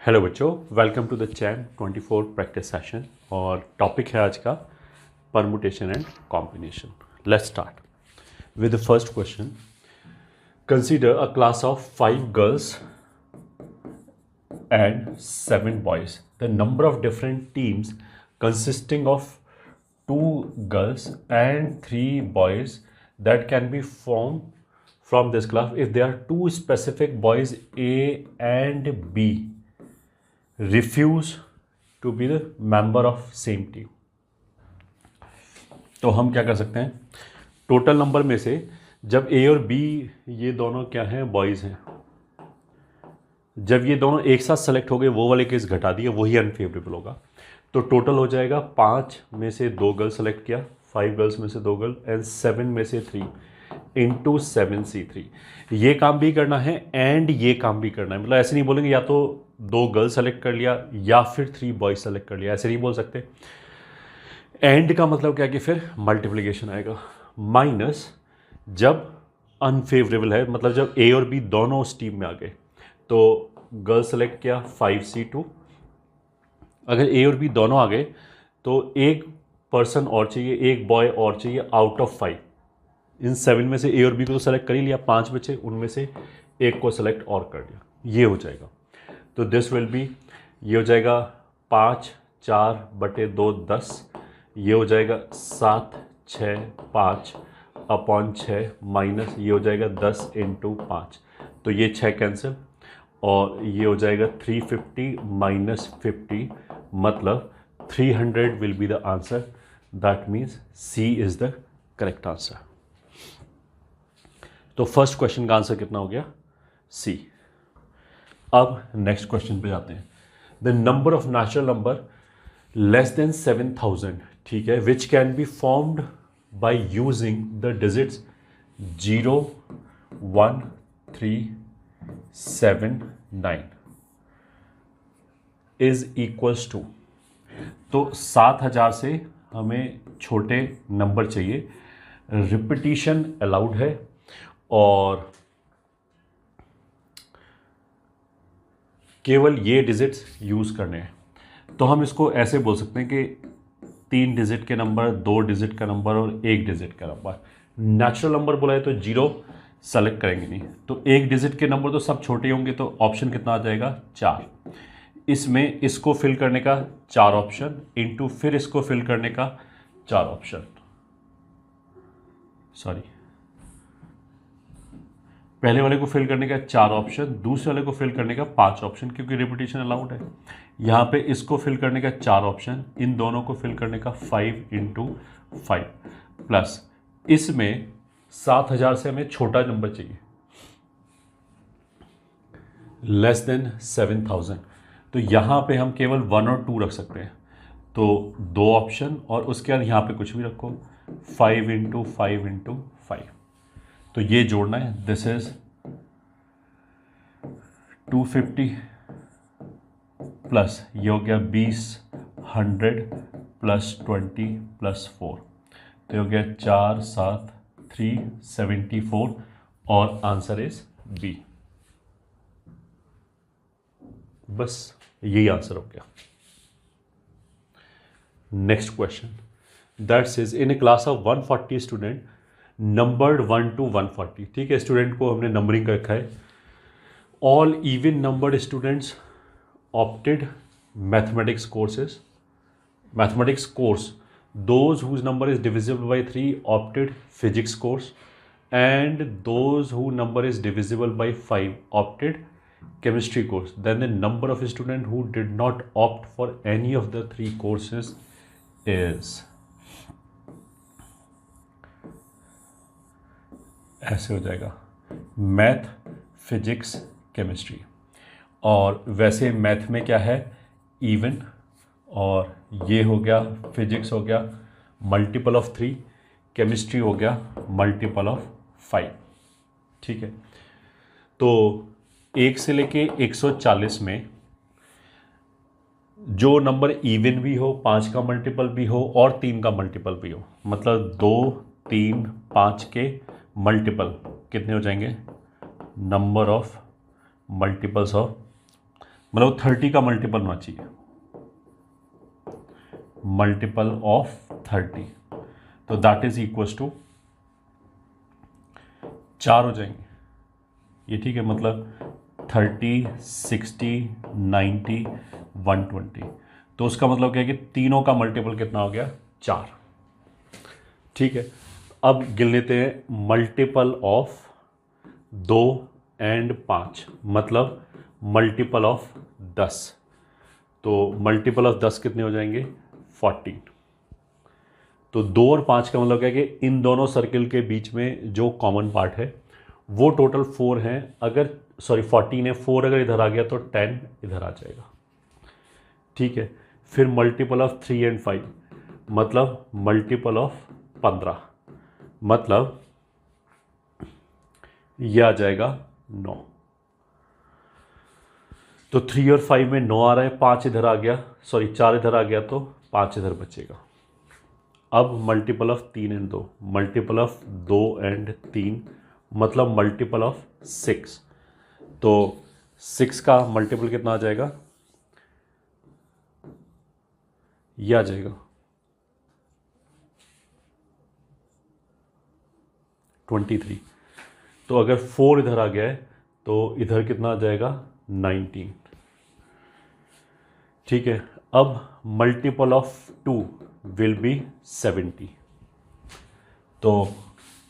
Hello बच्चों, welcome to the chain 24 practice session और topic है आज का permutation and combination. Let's start with the first question. Consider a class of 5 girls and 7 boys. The number of different teams consisting of 2 girls and 3 boys that can be formed from this class if there are 2 specific boys A and B refuse to be the member of same team. तो हम क्या कर सकते हैं, total number में से जब A और B ये दोनों क्या हैं, बॉयज़ हैं, जब ये दोनों एक साथ सेलेक्ट हो गए वो वाले केस घटा दिए, वही अनफेवरेबल होगा। तो टोटल हो जाएगा 5 में से 2 गर्ल सेलेक्ट किया, 5 गर्ल्स में से 2 गर्ल एंड 7 में से 3 इंटू 7C3। ये काम भी करना है एंड ये काम भी करना है। मतलब ऐसे नहीं बोलेंगे या तो 2 गर्ल सेलेक्ट कर लिया या फिर 3 बॉयज सेलेक्ट कर लिया, ऐसे नहीं बोल सकते। एंड का मतलब क्या कि फिर मल्टीप्लिकेशन आएगा माइनस जब अनफेवरेबल है, मतलब जब ए और बी दोनों उस टीम में आ गए। तो गर्ल सेलेक्ट किया 5C2, अगर ए और बी दोनों आ गए तो एक पर्सन और चाहिए, एक बॉय और चाहिए आउट ऑफ 5। इन 7 में से ए और बी को तो सेलेक्ट कर ही लिया, 5 बचे, उनमें से एक को सेलेक्ट और कर लिया, ये हो जाएगा। तो दिस विल बी, ये हो जाएगा 5 4/2 10, ये हो जाएगा 7 6 5 अपॉन 6 माइनस ये हो जाएगा 10 इंटू 5, तो ये 6 कैंसिल और ये हो जाएगा 350 माइनस 50, मतलब 300 will be the answer. That means C is the correct answer. तो फर्स्ट क्वेश्चन का आंसर कितना हो गया, सी। अब नेक्स्ट क्वेश्चन पे जाते हैं। The number of natural number less than 7000, ठीक है, which can be formed by using the digits 0 1 3 7 9 is equals to. तो 7000 से हमें छोटे नंबर चाहिए, रिपीटिशन अलाउड है और केवल ये डिजिट्स यूज़ करने हैं। तो हम इसको ऐसे बोल सकते हैं कि 3 डिजिट के नंबर, 2 डिजिट का नंबर और 1 डिजिट का नंबर। नेचुरल नंबर बोला है तो 0 सेलेक्ट करेंगे नहीं, तो 1 डिजिट के नंबर तो सब छोटे होंगे, तो ऑप्शन कितना आ जाएगा, 4। इसमें इसको फिल करने का 4 ऑप्शन इंटू फिर इसको फिल करने का 4 ऑप्शन, सॉरी, पहले वाले को फिल करने का 4 ऑप्शन, दूसरे वाले को फिल करने का 5 ऑप्शन, क्योंकि रिपीटिशन अलाउड है। यहाँ पे इसको फिल करने का 4 ऑप्शन, इन दोनों को फिल करने का 5 इंटू 5 प्लस इसमें 7000 से हमें छोटा नंबर चाहिए, लेस देन 7000। तो यहाँ पे हम केवल 1 और 2 रख सकते हैं, तो 2 ऑप्शन और उसके बाद यहाँ पे कुछ भी रखो, 5 इंटू 5 इंटू 5। तो ये जोड़ना है, दिस इज 250 प्लस ये हो गया 20 100 प्लस 20 प्लस 4, तो हो गया 4 7 374 और आंसर इज बी। बस यही आंसर हो गया। Next question, that says in A class of 140 student numbered 1 to 140, ठीक है, स्टूडेंट को हमने नंबरिंग कर रखा है। All even numbered students opted mathematics courses, mathematics course, those whose number is divisible by 3 opted physics course and those whose number is divisible by 5 opted chemistry course. Then the number of students who did not opt for any of the 3 courses is, ऐसे हो जाएगा math physics chemistry. और वैसे math में क्या है, even, और ये हो गया फिजिक्स हो गया मल्टीपल ऑफ 3, केमिस्ट्री हो गया मल्टीपल ऑफ 5, ठीक है। तो 1 से लेके 140 में जो नंबर इवन भी हो, 5 का मल्टीपल भी हो और 3 का मल्टीपल भी हो, मतलब 2 3 5 के मल्टीपल कितने हो जाएंगे, नंबर ऑफ मल्टीपल्स ऑफ मतलब 30 का मल्टीपल होना चाहिए, मल्टीपल ऑफ 30, तो दैट इज इक्वल्स टू 4 हो जाएंगे ये, ठीक है। मतलब 30, 60, 90, 120, तो उसका मतलब क्या है कि तीनों का मल्टीपल कितना हो गया, 4, ठीक है। अब गिन लेते हैं मल्टीपल ऑफ 2 एंड 5, मतलब मल्टीपल ऑफ 10, तो मल्टीपल ऑफ 10 कितने हो जाएंगे, 14। तो 2 और 5 का मतलब क्या है कि इन दोनों सर्किल के बीच में जो कॉमन पार्ट है वो टोटल 4 हैं, अगर 14 है, 4 अगर इधर आ गया तो 10 इधर आ जाएगा, ठीक है। फिर मल्टीपल ऑफ 3 एंड 5, मतलब मल्टीपल ऑफ 15, मतलब यह आ जाएगा 9। तो 3 और 5 में 9 आ रहा है, 5 इधर आ गया, 4 इधर आ गया, तो 5 इधर बचेगा। अब multiple of 3 and 2, multiple of 2 and 3, मतलब मल्टीपल ऑफ 6, तो 6 का मल्टीपल कितना आ जाएगा, यह आ जाएगा 23। तो अगर 4 इधर आ गया है तो इधर कितना आ जाएगा, 19, ठीक है। अब मल्टीपल ऑफ 2 विल बी 70, तो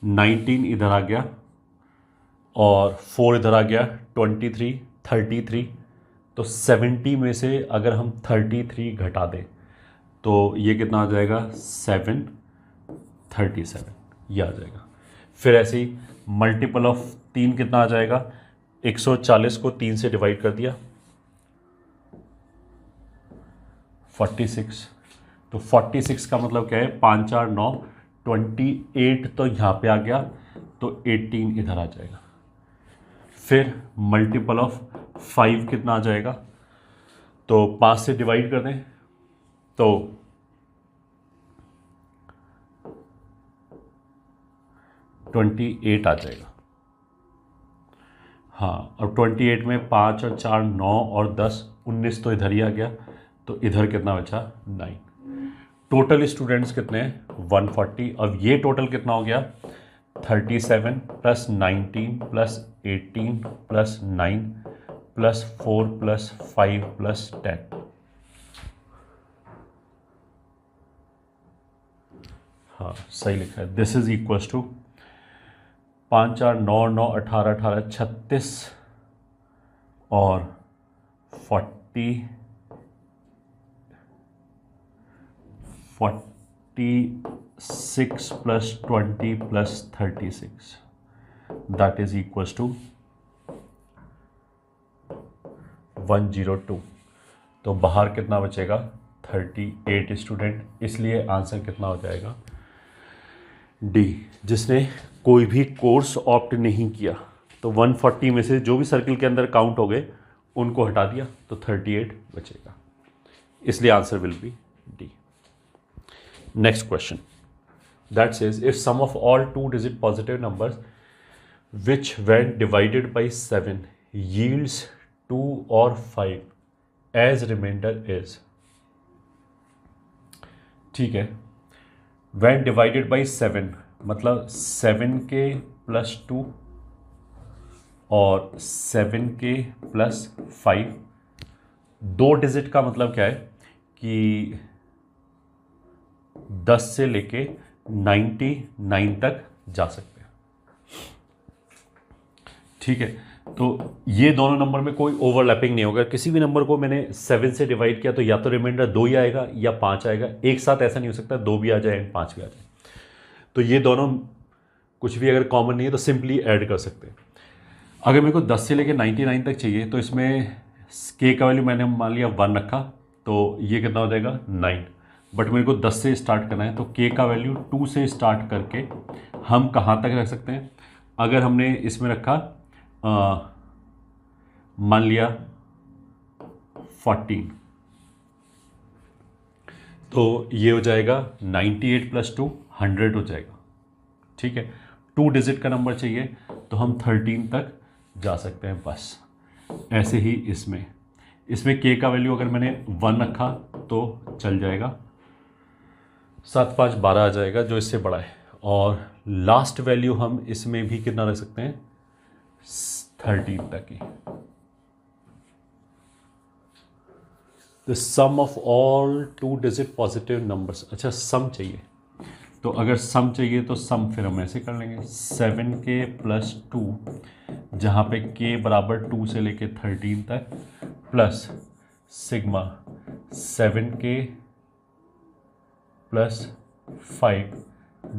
19 इधर आ गया और 4 इधर आ गया, 23, 33, तो 70 में से अगर हम 33 घटा दें तो ये कितना आ जाएगा, 737, ये आ जाएगा। फिर ऐसे ही मल्टीपल ऑफ 3 कितना आ जाएगा, 140 को 3 से डिवाइड कर दिया, 46, तो 46 का मतलब क्या है, 5 4 9, 28 तो यहाँ पे आ गया, तो 18 इधर आ जाएगा। फिर मल्टीपल ऑफ 5 कितना आ जाएगा, तो 5 से डिवाइड कर दें तो 28 आ जाएगा। हाँ, और 28 में 5 और 4 9 और 10 19, तो इधर ही आ गया, तो इधर कितना बचा, 9। टोटल स्टूडेंट्स कितने हैं, 140। अब ये टोटल कितना हो गया, 37 plus 19 plus 18 plus 9 plus 4 plus 5 plus 10। हाँ सही लिखा है। दिस इज इक्वल्स टू 5 4 9 9 18 18 36 और 46 plus 20 plus 36, that is equals to 102। तो बाहर कितना बचेगा, 38 स्टूडेंट, इसलिए आंसर कितना हो जाएगा, डी। जिसने कोई भी कोर्स ऑप्ट नहीं किया, तो 140 में से जो भी सर्किल के अंदर काउंट हो गए उनको हटा दिया, तो 38 बचेगा, इसलिए answer will be D. Next question, that says if sum of all 2 digit positive numbers which when divided by 7 yields 2 or 5 as remainder is, ठीक है। when divided by 7 मतलब 7 के प्लस 2 और 7 के प्लस 5, 2 डिजिट का मतलब क्या है कि 10 से लेके 99 तक जा सकते हैं, ठीक है। तो ये दोनों नंबर में कोई ओवरलैपिंग नहीं होगा। किसी भी नंबर को मैंने 7 से डिवाइड किया तो या तो रिमाइंडर 2 ही आएगा या 5 आएगा, एक साथ ऐसा नहीं हो सकता 2 भी आ जाए एंड 5 भी आ जाए। तो ये दोनों कुछ भी अगर कॉमन नहीं है तो सिंपली ऐड कर सकते हैं। अगर मेरे को 10 से लेकर 99 तक चाहिए तो इसमें के का वैल्यू मैंने मान लिया 1 रखा, तो ये कितना हो जाएगा 9। बट मेरे को 10 से स्टार्ट करना है, तो के का वैल्यू 2 से स्टार्ट करके हम कहाँ तक रख सकते हैं। अगर हमने इसमें रखा मान लिया 14, तो ये हो जाएगा 98 प्लस 2 100 हो जाएगा, ठीक है। 2 डिजिट का नंबर चाहिए तो हम 13 तक जा सकते हैं बस। ऐसे ही इसमें इसमें k का वैल्यू अगर मैंने 1 रखा तो चल जाएगा, 7 5 12 आ जाएगा जो इससे बड़ा है। और लास्ट वैल्यू हम इसमें भी कितना रख सकते हैं, 13 तक ही। The sum of all 2 digit positive numbers. अच्छा सम चाहिए, तो अगर सम चाहिए तो सम फिर हम ऐसे कर लेंगे 7k + 2, जहाँ पे k बराबर 2 से लेके 13 तक, प्लस सिग्मा 7k + 5,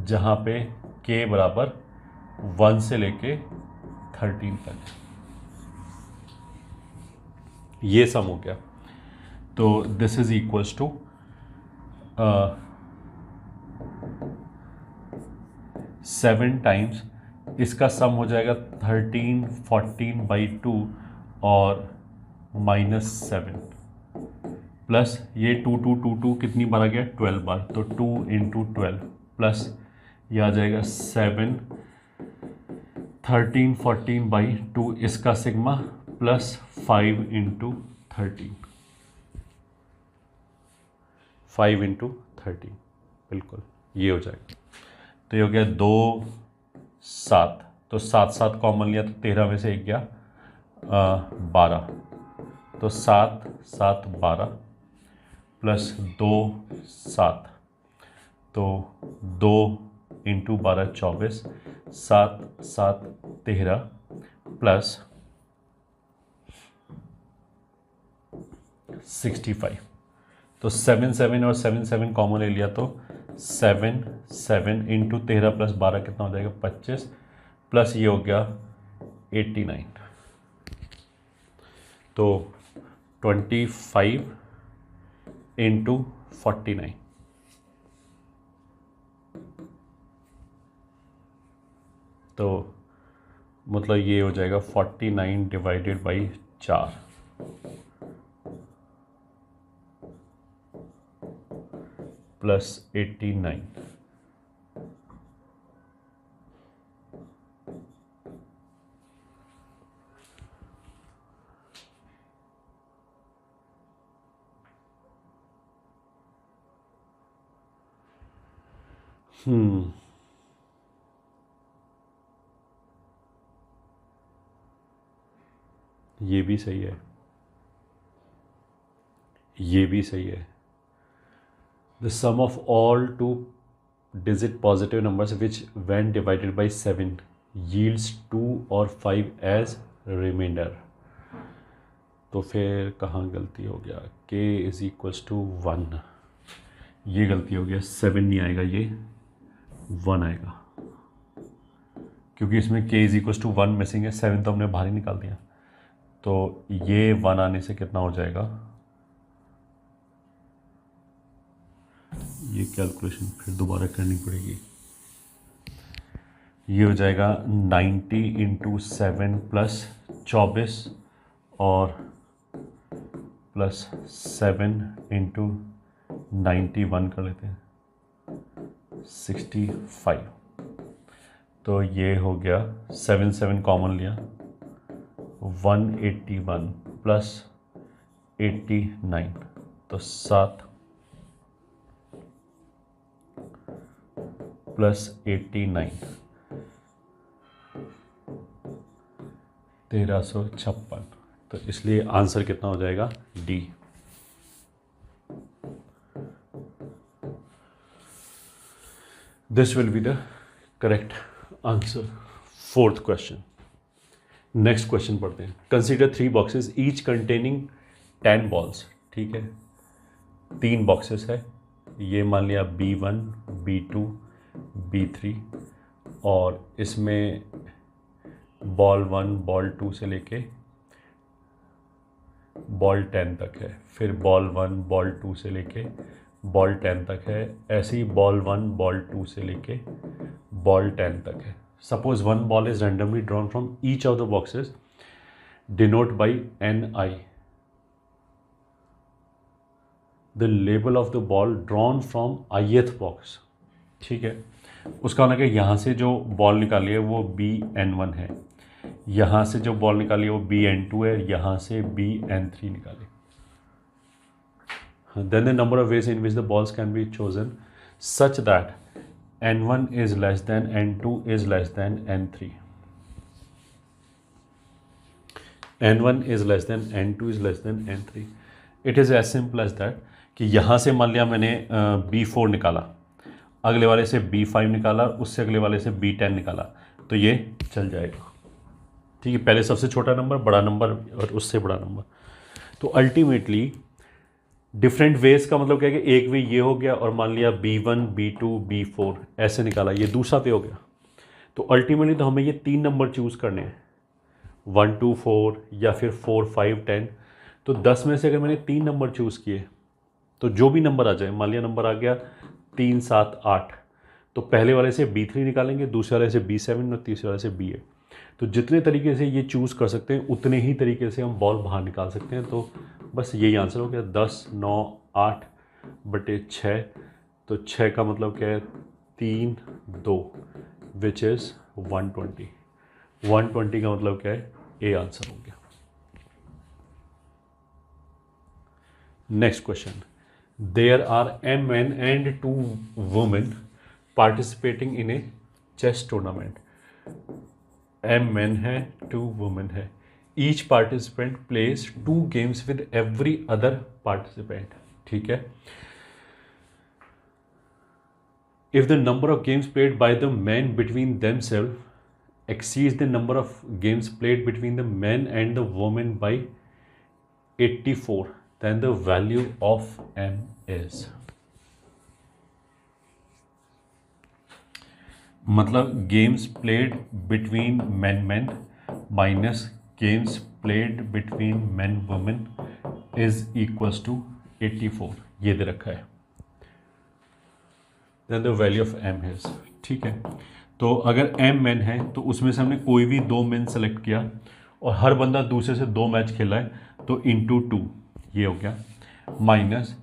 जहाँ पे k बराबर 1 से लेके 13 तक। ये सम हो गया। तो this is equals to 7 times इसका सम हो जाएगा 13 14/2 और -7, प्लस ये 2 2 2 2 कितनी बार आ गया, 12 बार, तो 2 × 12 प्लस ये आ जाएगा 7 13 14/2 इसका सिग्मा, प्लस 5 × 13, 5 × 13, बिल्कुल ये हो जाएगा। तो ये हो गया 2 7, तो 7 7 कॉमन लिया तो 13 में से एक गया 12, तो 7 7 12 प्लस 2 7, तो 2 × 12 24, 7 7 13 प्लस 65, तो 7 7 और 7 7 कॉमन ले लिया तो 7 7 × 13 + 12 कितना हो जाएगा, 25, प्लस ये हो गया 89, तो 25 × 49, तो मतलब ये हो जाएगा 49 डिवाइडेड बाई 4, प्लस 89, ये भी सही है, ये भी सही है। The sum of all 2-digit positive numbers which when divided by 7 yields 2 or 5 as remainder। तो फिर कहाँ गलती हो गया, k = 1, ये गलती हो गया, 7 नहीं आएगा, ये 1 आएगा, क्योंकि इसमें k = 1 मिसिंग है, 7 तो हमने बाहर ही निकाल दिया, तो ये 1 आने से कितना हो जाएगा, ये कैलकुलेशन फिर दोबारा करनी पड़ेगी, ये हो जाएगा 90 × 7 प्लस 24 और प्लस 7 × 91 कर लेते हैं, 65, तो ये हो गया 7 7 कॉमन लिया 181 प्लस 89, तो 7 प्लस 89 1356, तो इसलिए आंसर कितना हो जाएगा, D. This will be the correct answer. 4th question. Next question पढ़ते हैं। Consider 3 boxes each containing 10 balls. ठीक है, 3 बॉक्सेस है, ये मान लिया B1 B2 B3, और इसमें बॉल 1 बॉल 2 से लेके बॉल 10 तक है, फिर बॉल 1 बॉल 2 से लेके बॉल 10 तक है, ऐसे ही बॉल 1 बॉल 2 से लेके बॉल 10 तक है। Suppose 1 ball is randomly drawn from each of the boxes denote by NI the label of the ball drawn from ith box. ठीक है, उसका होना कि यहाँ से जो बॉल निकाली है वो BN1 है, यहाँ से जो बॉल निकाली है वो BN2 है, यहाँ से BN3 निकाले। then the number of ways in which the balls can be chosen such that n1 is less than n2 is less than n3. n1 is less than n2 is less than n3. It is as simple as that कि यहाँ से मान लिया मैंने b4 निकाला, अगले वाले से b5 निकाला, उससे अगले वाले से b10 निकाला, तो ये चल जाएगा। ठीक है, पहले सबसे छोटा नंबर, बड़ा नंबर और उससे बड़ा नंबर। तो अल्टीमेटली डिफरेंट वेज का मतलब क्या है कि एक वे ये हो गया और मान लिया b1 b2 b4 ऐसे निकाला, ये दूसरा वे हो गया। तो अल्टीमेटली तो हमें ये 3 नंबर चूज़ करने हैं, 1 2 4 या फिर 4 5 10। तो 10 में से अगर मैंने 3 नंबर चूज़ किए तो जो भी नंबर आ जाए, मान लिया नंबर आ गया 3 7 8, तो पहले वाले से b3 निकालेंगे, दूसरे वाले से b7 और तीसरे वाले से b8। तो जितने तरीके से ये चूज़ कर सकते हैं उतने ही तरीके से हम बॉल बाहर निकाल सकते हैं। तो बस यही आंसर हो गया, 10 9 8 बटे 6। तो 6 का मतलब क्या है, 3 2 विच इज़ 120। 120 का मतलब क्या है, ए आंसर हो गया। Next question, there are m men and 2 women participating in a chess tournament। m men है, 2 women है, each participant plays 2 games with every other participant. ठीक है, if the number of games played by the man between themselves exceeds the number of games played between the men and the women by 84, then the value of m is। मतलब games played between man minus games played between man women is equals to 84, ये दे रखा है। Then the value of m is. ठीक है, तो अगर m man है तो उसमें से हमने कोई भी 2 मैन सेलेक्ट किया और हर बंदा दूसरे से 2 मैच खेला है, तो इंटू 2 ये हो गया, माइनस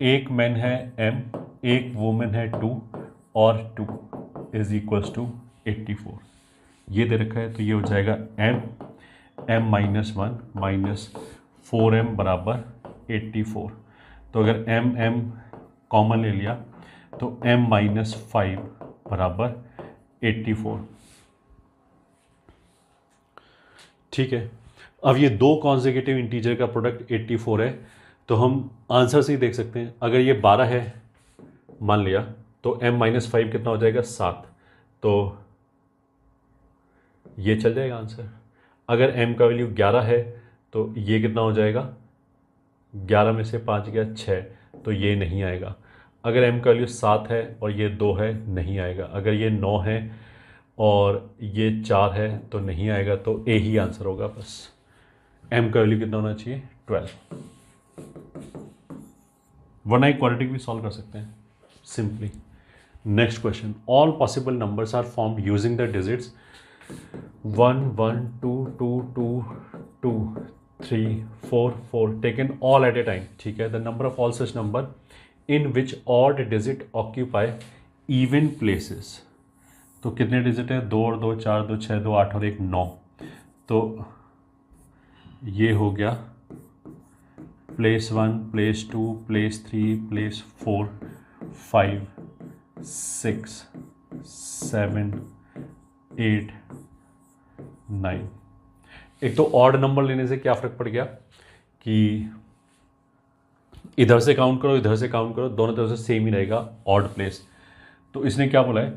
एक मैन है m, एक वुमेन है 2 और 2 इज इक्वल्स टू 84, ये दे रखा है। तो ये हो जाएगा m माइनस 1 माइनस 4m बराबर 84। तो अगर m कॉमन ले लिया तो m माइनस 5 बराबर 84। ठीक है, अब ये 2 कॉन्सेक्यूटिव इंटीजर का प्रोडक्ट 84 है, तो हम आंसर से ही देख सकते हैं। अगर ये 12 है मान लिया तो m माइनस 5 कितना हो जाएगा, 7, तो ये चल जाएगा आंसर। अगर m का वैल्यू 11 है तो ये कितना हो जाएगा, 11 में से 5 गया 6, तो ये नहीं आएगा। अगर m का वैल्यू 7 है और ये 2 है, नहीं आएगा। अगर ये 9 है और ये 4 है तो नहीं आएगा, तो ए ही आंसर होगा। बस m का वैल्यू कितना होना चाहिए, 12। वरना एक क्वाड्रेटिक भी सॉल्व कर सकते हैं simply. Next question, all possible numbers are formed using the digits 1 1 2 2 2 2 3 4 4 taken all at a time. ठीक है, the number of all such number in which odd digit occupy even places। तो कितने digit है, 2 और 2 4, 2 6, 2 8 और 1 9। तो ये हो गया प्लेस 1 प्लेस 2 प्लेस 3 प्लेस 4 5 6 7 8 9। एक तो ऑड नंबर लेने से क्या फ़र्क पड़ गया कि इधर से काउंट करो इधर से काउंट करो, दोनों तरफ से सेम ही रहेगा ऑड प्लेस। तो इसने क्या बोला है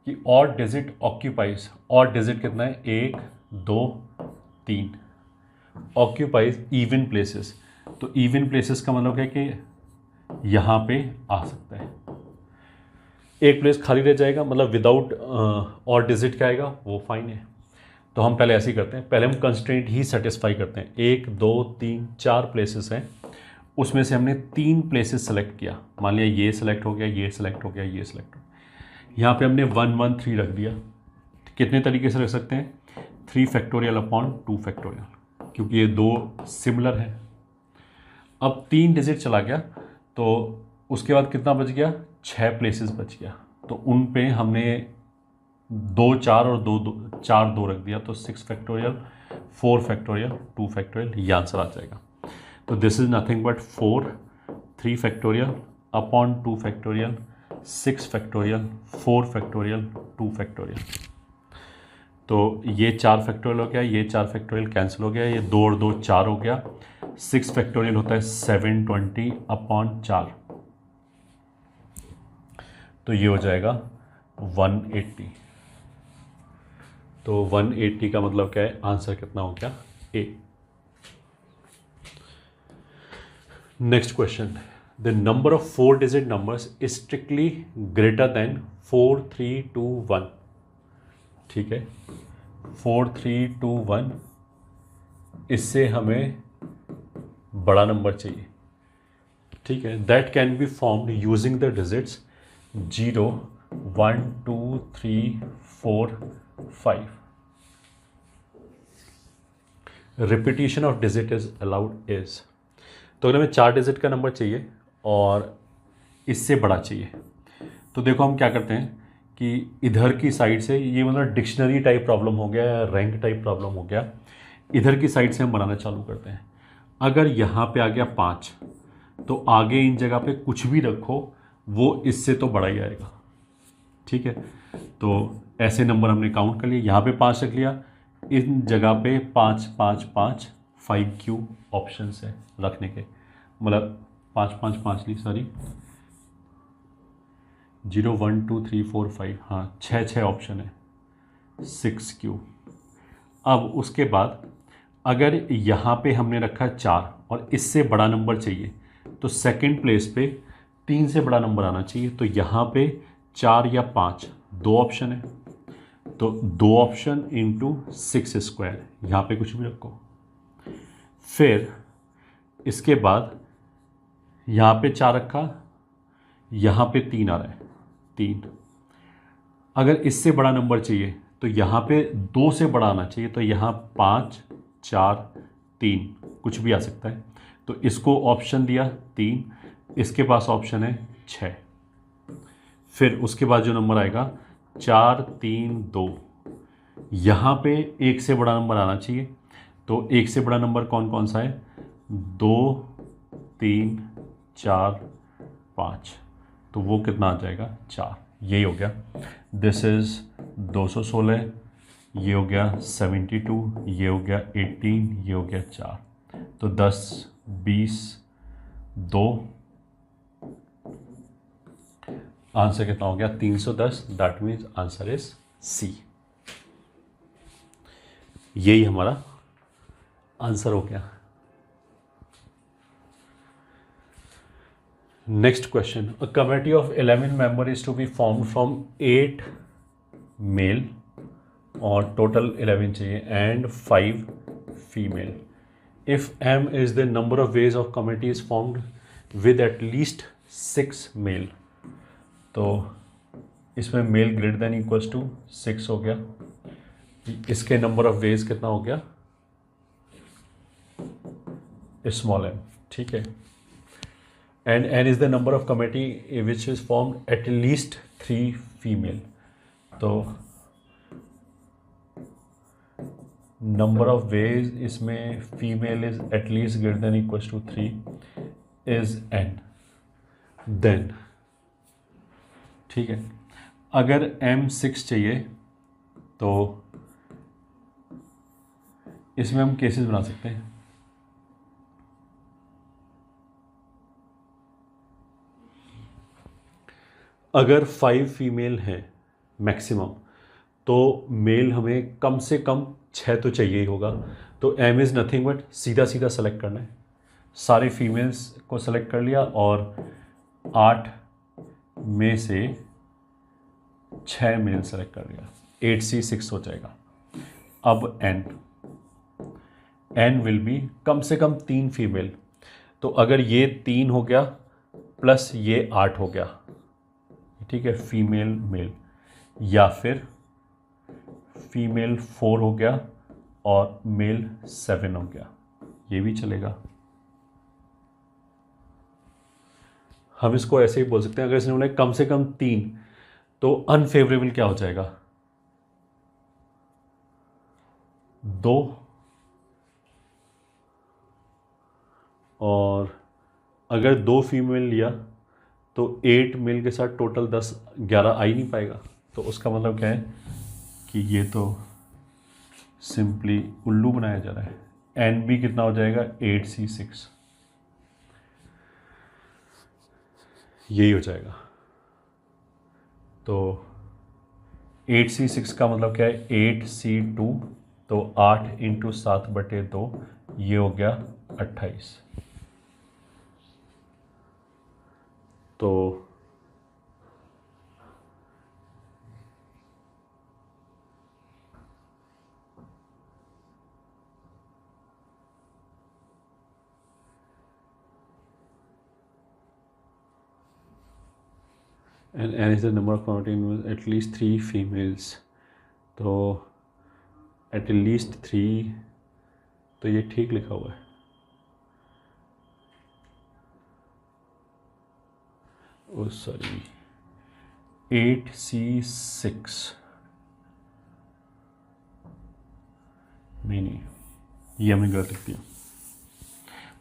कि odd digit occupies, odd digit कितना है, 1 2 3, ऑक्यूपाइज इवन प्लेसेस। तो इवन प्लेसेस का मतलब है कि यहाँ पे आ सकता है, एक प्लेस खाली रह जाएगा, मतलब विदाउट ऑड डिजिट क्या आएगा वो फाइन है। तो हम पहले ऐसे ही करते हैं, पहले हम कंस्ट्रेंट ही सेटिस्फाई करते हैं। 1 2 3 4 प्लेसेस हैं, उसमें से हमने 3 प्लेसेस सेलेक्ट किया। मान लिया ये सेलेक्ट हो गया, ये सेलेक्ट हो गया, ये सेलेक्ट हो गया। यहाँ पे हमने 1 1 3 रख दिया। कितने तरीके से रख सकते हैं, 3 फैक्टोरियल अपॉन 2 फैक्टोरियल, क्योंकि ये 2 सिमिलर है। अब 3 डिजिट चला गया तो उसके बाद कितना बच गया, 6 प्लेसेस बच गया। तो उन पे हमने 2 4 और 2 4 2 रख दिया। तो 6 फैक्टोरियल 4 फैक्टोरियल 2 फैक्टोरियल, ये आंसर आ जाएगा। तो this is nothing but 4 3 factorial upon 2 factorial 6 factorial 4 factorial 2 factorial. तो ये 4 फैक्टोरियल हो गया, ये 4 फैक्टोरियल कैंसिल हो गया, ये 2 और 2 4 हो गया। 6 फैक्टोरियल होता है 720 अपॉन 4, तो ये हो जाएगा 180। तो 180 का मतलब क्या है, आंसर कितना हो गया, A. Next question, the number of 4 digit numbers is strictly greater than 4 3 2 1। ठीक है, 4 3 2 1, इससे हमें बड़ा नंबर चाहिए। ठीक है, that can be formed using the digits 0 1 2 3 4 5। Repetition of digit is allowed is, तो अगर हमें 4 डिजिट का नंबर चाहिए और इससे बड़ा चाहिए, तो देखो हम क्या करते हैं कि इधर की साइड से, ये मतलब डिक्शनरी टाइप प्रॉब्लम हो गया या रैंक टाइप प्रॉब्लम हो गया, इधर की साइड से हम बनाना चालू करते हैं। अगर यहाँ पे आ गया 5, तो आगे इन जगह पे कुछ भी रखो वो इससे तो बड़ा ही आएगा। ठीक है, तो ऐसे नंबर हमने काउंट कर लिए, यहाँ पे 5 रख लिया, इन जगह पे 5 5 5 5 क्यू ऑप्शन है रखने के, मतलब 5 5 5 ली, सॉरी 0 1 2 3 4 5, हाँ 6 ऑप्शन है, 6 क्यू। अब उसके बाद अगर यहाँ पे हमने रखा 4 और इससे बड़ा नंबर चाहिए, तो सेकंड प्लेस पे 3 से बड़ा नंबर आना चाहिए, तो यहाँ पे 4 या 5 2 ऑप्शन है, तो 2 ऑप्शन इंटू 6 स्क्वायर, यहाँ पे कुछ भी रखो। फिर इसके बाद यहाँ पे 4 रखा, यहाँ पे 3 आ रहा है, 3। अगर इससे बड़ा नंबर चाहिए तो यहाँ पे 2 से बड़ा आना चाहिए, तो यहाँ 5 4 3 कुछ भी आ सकता है, तो इसको ऑप्शन दिया 3, इसके पास ऑप्शन है 6। फिर उसके बाद जो नंबर आएगा 4 3 2, यहाँ पे 1 से बड़ा नंबर आना चाहिए, तो 1 से बड़ा नंबर कौन कौन सा है, 2 3 4 5, तो वो कितना आ जाएगा, 4। यही हो गया, दिस इज़ 216, ये हो गया 72, ये हो गया 18, ये हो गया 4, तो 10 20 2, आंसर कितना हो गया, 310। That means answer is C. यही हमारा आंसर हो गया। Next question, a committee of 11 member is to be form from 8 male, और टोटल 11 चाहिए, and 5 female. If m is the number of ways of committee is formed with at least 6 male, तो इसमें male greater than equals to 6 हो गया, इसके number of veg कितना हो गया, स्मॉल m। ठीक है, and n is the number of committee which is formed at least 3 female, तो नंबर ऑफ वेज इसमें female is at least greater than equals to 3 is n। Then ठीक है, अगर m 6 चाहिए तो इसमें हम केसेस बना सकते हैं। अगर 5 फीमेल हैं मैक्सिमम, तो मेल हमें कम से कम 6 तो चाहिए ही होगा, तो m इज़ नथिंग बट सीधा सीधा सेलेक्ट करना है, सारे फीमेल्स को सेलेक्ट कर लिया और 8 में से 6 मेल सेलेक्ट कर लिया, 8C6 हो जाएगा। अब n विल बी कम से कम 3 फीमेल, तो अगर ये 3 हो गया प्लस ये 8 हो गया, ठीक है, फीमेल मेल, या फिर फीमेल 4 हो गया और मेल 7 हो गया, ये भी चलेगा। हम इसको ऐसे ही बोल सकते हैं, अगर इसने बोला कम से कम 3, तो अनफेवरेबल क्या हो जाएगा, 2 और अगर 2 फीमेल लिया तो 8 मेल के साथ टोटल 11 आ ही नहीं पाएगा। तो उसका मतलब क्या है कि ये तो सिंपली उल्लू बनाया जा रहा है। एन बी कितना हो जाएगा 8C6, यही हो जाएगा। तो 8C6 का मतलब क्या है 8C2, तो 8 × 7/2 ये हो गया 28। तो and n is the number of counting at least 3 females, तो at least 3, तो ये ठीक लिखा हुआ है। ओ सॉरी 8C6 नहीं, ये हमें गलत लिख दिया।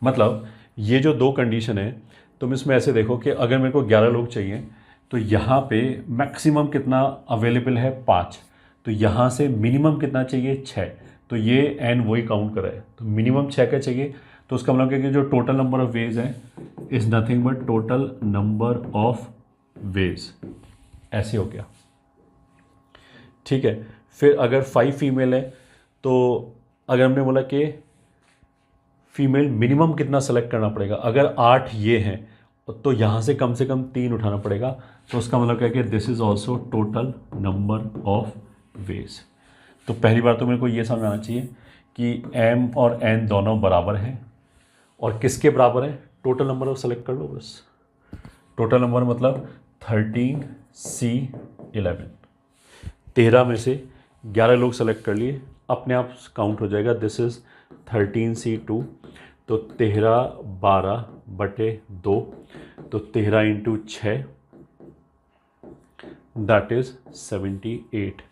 मतलब ये जो 2 कंडीशन है, तुम इसमें ऐसे देखो कि अगर मेरे को 11 लोग चाहिए तो यहाँ पे मैक्सिमम कितना अवेलेबल है 5, तो यहाँ से मिनिमम कितना चाहिए 6, तो ये एन वही काउंट कर रहा है। तो मिनिमम 6 का चाहिए, तो उसका मतलब क्या कि जो टोटल नंबर ऑफ वेज है is nothing but total number of veg, ऐसे हो गया। ठीक है, फिर अगर 5 फीमेल है तो अगर हमने बोला कि फीमेल मिनिमम कितना सेलेक्ट करना पड़ेगा, अगर 8 ये हैं तो यहाँ से कम 3 उठाना पड़ेगा। तो उसका मतलब क्या है कि this is also total number of veg. तो पहली बार तो मेरे को ये समझ आना चाहिए कि m और n दोनों बराबर हैं, और किसके बराबर है, टोटल नंबर ऑफ सेलेक्ट कर लो बस। टोटल नंबर मतलब 13C11, 13 में से 11 लोग सेलेक्ट कर लिए, अपने आप काउंट हो जाएगा। दिस इज़ 13C2, तो 13/12/2, तो 13 × 6 दैट इज 78।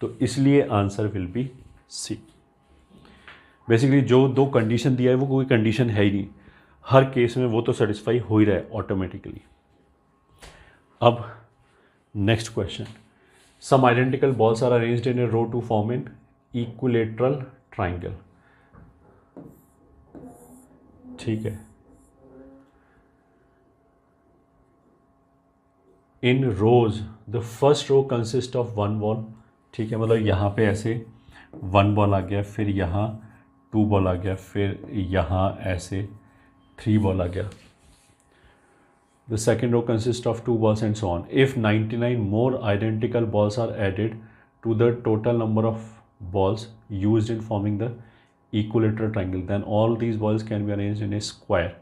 तो इसलिए answer will be C. Basically जो 2 कंडीशन दिया है वो कोई कंडीशन है ही नहीं, हर केस में वो तो सेटिस्फाई हो ही रहा है ऑटोमेटिकली। अब next question, some identical balls are arranged in a row to form an equilateral triangle. ठीक है, in rows the first row consist of 1 ball. ठीक है, मतलब यहाँ पे ऐसे 1 बॉल आ गया, फिर यहाँ 2 बॉल आ गया, फिर यहाँ ऐसे 3 बॉल आ गया। The second row consist of 2 balls and so on. If 99 more identical balls are added to the total number of balls used in forming the equilateral triangle, then all these balls can be arranged in a square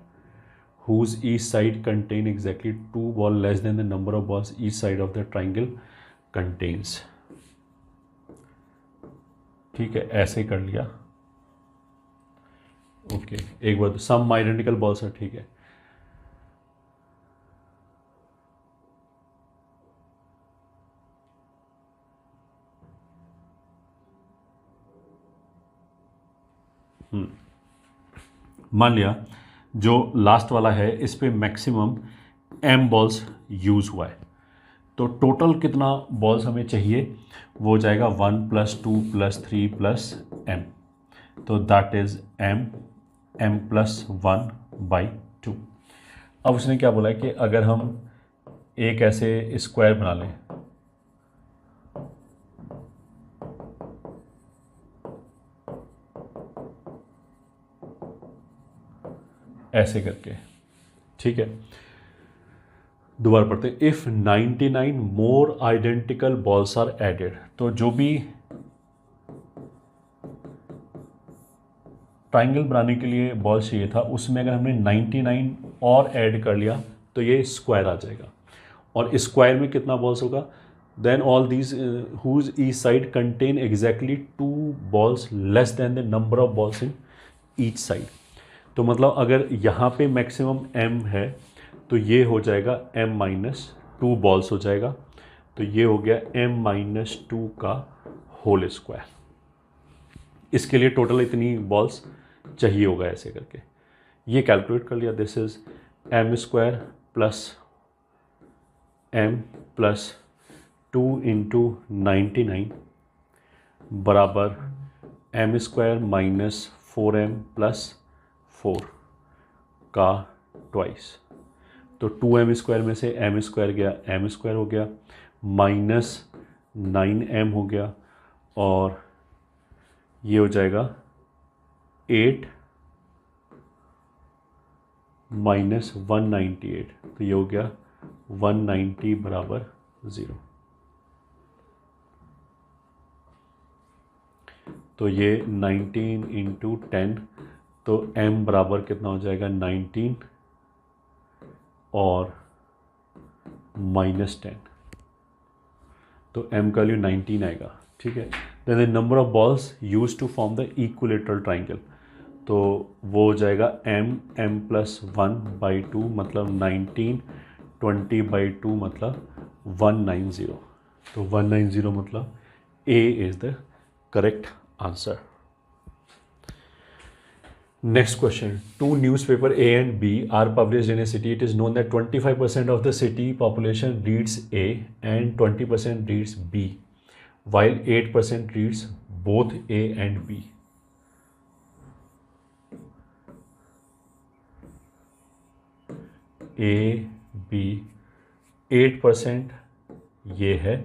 whose each side contain exactly 2 balls less than the number of balls each side of the triangle contains। ठीक है, ऐसे कर लिया। Okay, एक बार सम identical balls है। ठीक है, मान लिया जो लास्ट वाला है इस पे मैक्सिमम m बॉल्स यूज़ हुआ है, तो टोटल कितना बॉल्स हमें चाहिए, वो हो जाएगा 1 + 2 + 3 + m, तो दैट इज़ m + 1/2। अब उसने क्या बोला है कि अगर हम एक ऐसे स्क्वायर बना लें, ऐसे करके, ठीक है, दोबारा पढ़ते हैं। If 99 more identical balls are added, तो जो भी ट्राइंगल बनाने के लिए बॉल चाहिए था उसमें अगर हमने 99 और ऐड कर लिया तो ये स्क्वायर आ जाएगा। और स्क्वायर में कितना बॉल्स होगा, then all these whose each side contain exactly 2 balls less than the number of balls in each side. तो मतलब अगर यहाँ पे मैक्सिमम m है तो ये हो जाएगा m-2 balls हो जाएगा, तो ये हो गया m-2 का होल स्क्वायर। इसके लिए टोटल इतनी बॉल्स चाहिए होगा, ऐसे करके ये कैलकुलेट कर लिया। This is M square plus M plus 2 into 99 बराबर M square minus 4m plus 4 का ट्वाइस। तो 2m स्क्वायर में से m स्क्वायर गया, m स्क्वायर हो गया, माइनस 9m हो गया, और ये हो जाएगा 8 माइनस 198, तो ये हो गया 190 बराबर 0। तो ये 19 इंटू 10, तो m बराबर कितना हो जाएगा 19 और माइनस 10, तो m का वैल्यू 19 आएगा। ठीक है। Then the number of balls use to form the equilateral triangle, तो वो हो जाएगा m प्लस 1/2 मतलब 19, 20/2 मतलब 190, तो 190 मतलब A is the correct answer. Next question. Two newspaper A and B are published in a city. It is known that 25% of the city population reads A and 20% reads B, while 8% reads both A and B. A, B, 8% ये है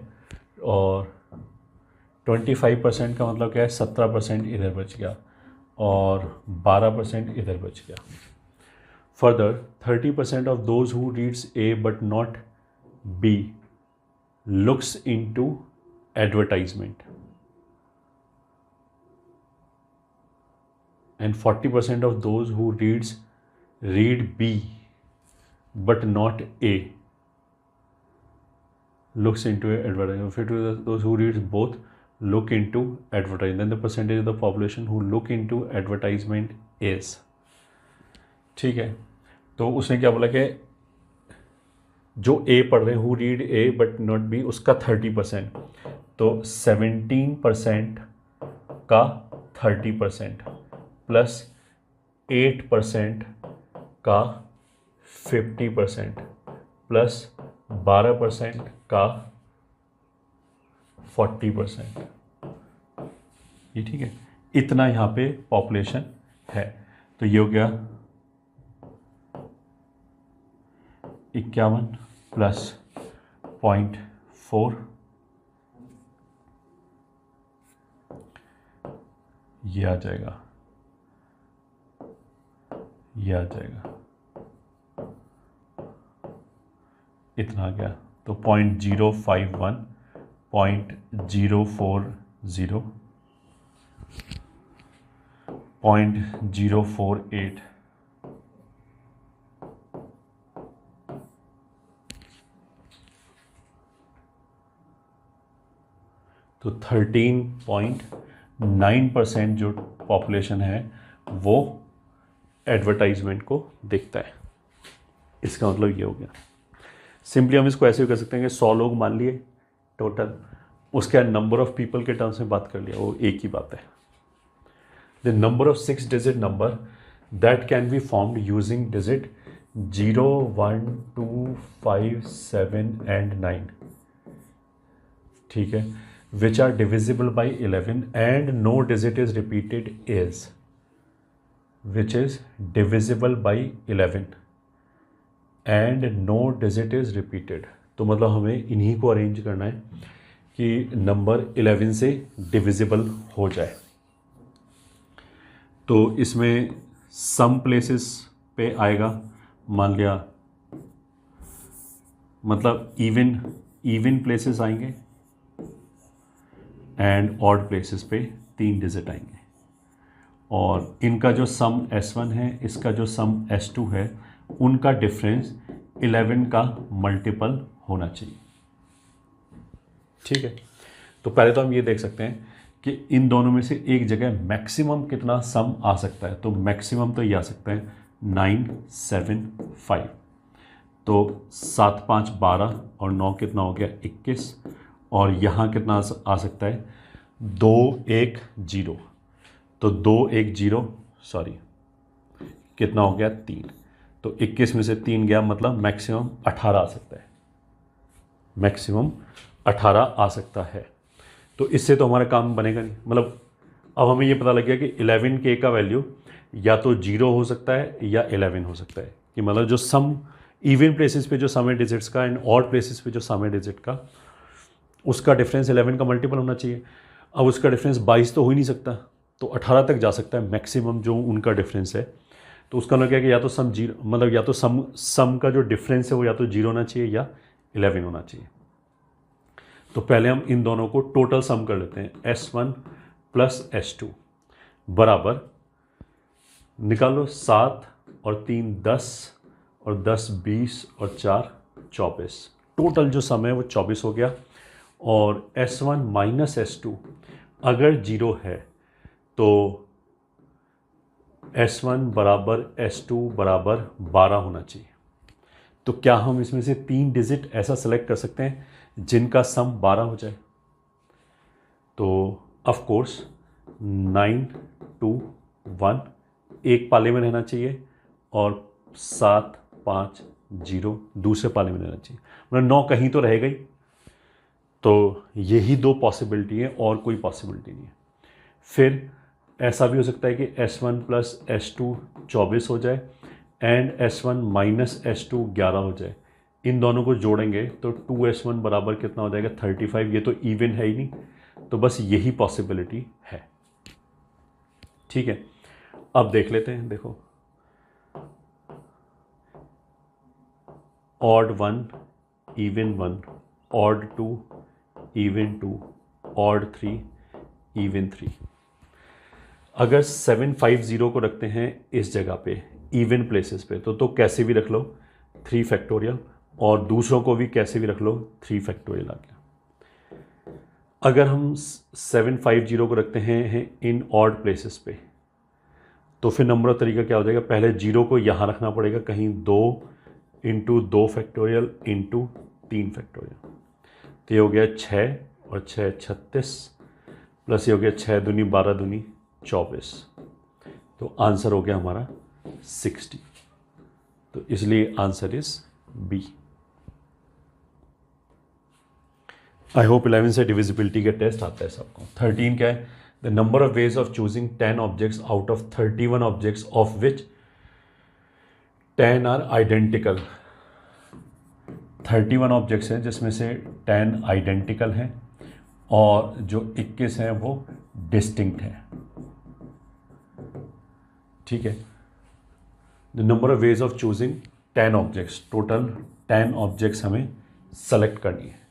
और 25% का मतलब क्या है, 17% इधर बच गया और 12% इधर बच गया। Further 30% of those who reads A but not B looks into advertisement, and 40% of those who read B but not A looks into advertising. 50% those who reads both look into advertising. Then the percentage of the population who look into advertisement is, ठीक है। तो उसने क्या बोला कि जो A पढ़ रहे हैं who read A but not B उसका 30%, तो 17% का 30% प्लस 8% का 50% प्लस 12% का 40%, ये ठीक है। इतना यहाँ पे पॉपुलेशन है, तो ये हो गया 51 प्लस 0.4, ये आ जाएगा, ये आ जाएगा, इतना आ गया। तो 0.051, 0.040, 0.048, तो 13.9% जो पॉपुलेशन है वो एडवर्टाइजमेंट को देखता है। इसका मतलब ये हो गया। सिंपली हम इसको ऐसे भी कर सकते हैं कि 100 लोग मान लिए टोटल, उसके नंबर ऑफ पीपल के टर्म्स में बात कर लिया, वो एक ही बात है। The number of 6 digit number that can be formed using digit 0, 1, 2, 5, 7 and 9, ठीक है, which are divisible by 11 and no digit is repeated is, which is divisible by 11 and no digit is repeated। तो मतलब हमें इन्हीं को arrange करना है कि नंबर 11 से डिविजिबल हो जाए। तो इसमें सम प्लेसेस पे आएगा, मान लिया मतलब इवन प्लेसेस आएंगे एंड ऑड प्लेसेस पे 3 डिजिट आएंगे, और इनका जो सम S1 है, इसका जो सम S2 है, उनका डिफरेंस 11 का मल्टीपल होना चाहिए। ठीक है, तो पहले तो हम ये देख सकते हैं कि इन दोनों में से एक जगह मैक्सिमम कितना सम आ सकता है। तो मैक्सिमम तो ये आ सकता है 9, 7, 5, तो 7, 5, 12 और 9 कितना हो गया 21, और यहाँ कितना आ सकता है 2, 1, 0, तो 2, 1, 0 सॉरी कितना हो गया 3, तो तो 21 में से 3 गया, मतलब मैक्सिमम 18 आ सकता है, मैक्सिमम 18 आ सकता है। तो इससे तो हमारा काम बनेगा नहीं। मतलब अब हमें ये पता लग गया कि 11K का वैल्यू या तो 0 हो सकता है या 11 हो सकता है, कि मतलब जो सम इवन प्लेसेस पे जो सम है डिजिट्स का एंड ऑड प्लेसेस पे जो सम है डिजिट का, उसका डिफरेंस 11 का मल्टीपल होना चाहिए। अब उसका डिफरेंस 22 तो हो ही नहीं सकता, तो 18 तक जा सकता है मैक्सिमम जो उनका डिफरेंस है। तो उसका मतलब क्या है कि या तो सम जीरो, मतलब या तो सम का जो डिफरेंस है वो या तो 0 होना चाहिए या 11 होना चाहिए। तो पहले हम इन दोनों को टोटल सम कर लेते हैं, S1 प्लस S2 बराबर, निकालो 7 और 3 10 और 10 20 और 4 24। टोटल जो सम है वो 24 हो गया। और S1 माइनस S2 अगर 0 है तो S1 बराबर S2 बराबर 12 होना चाहिए। तो क्या हम इसमें से 3 डिजिट ऐसा सेलेक्ट कर सकते हैं जिनका सम 12 हो जाए? तो ऑफ कोर्स 9 2 1 एक पाले में रहना चाहिए और 7 5 0 दूसरे पाले में रहना चाहिए, मतलब 9 कहीं तो रहेगा ही। तो यही दो पॉसिबिलिटी है और कोई पॉसिबिलिटी नहीं है। फिर ऐसा भी हो सकता है कि S1 प्लस S2 24 हो जाए एंड S1 माइनस S2 11 हो जाए। इन दोनों को जोड़ेंगे तो 2S1 बराबर कितना हो जाएगा? 35। ये तो इवन है ही नहीं, तो बस यही पॉसिबिलिटी है। ठीक है, अब देख लेते हैं। देखो, odd 1 even 1, odd 2 even 2, odd 3 even 3। अगर 750 को रखते हैं इस जगह पे इवन प्लेसेस पे तो कैसे भी रख लो 3 फैक्टोरियल, और दूसरों को भी कैसे भी रख लो 3 फैक्टोरियल आ गया। अगर हम 750 को रखते हैं इन ऑड प्लेसेस पे तो फिर नंबर ऑफ तरीका क्या हो जाएगा? पहले 0 को यहाँ रखना पड़ेगा कहीं, 2 इंटू 2 फैक्टोरियल इंटू 3 फैक्टोरियल। तो ये हो गया 6 और 6 36 प्लस ये हो गया 6 दूनी 12 दूनी 24। तो आंसर हो गया हमारा 60। तो इसलिए answer is B. I hope 11 से डिविजिबिलिटी का टेस्ट आता है सबको। 13 क्या है? The number of ways of choosing 10 objects out of 31 objects of which 10 are identical. 31 objects हैं जिसमें से 10 आइडेंटिकल हैं और जो 21 हैं वो डिस्टिंक्ट हैं। ठीक है, the number of ways of choosing 10 objects, total 10 objects हमें सेलेक्ट करनी है।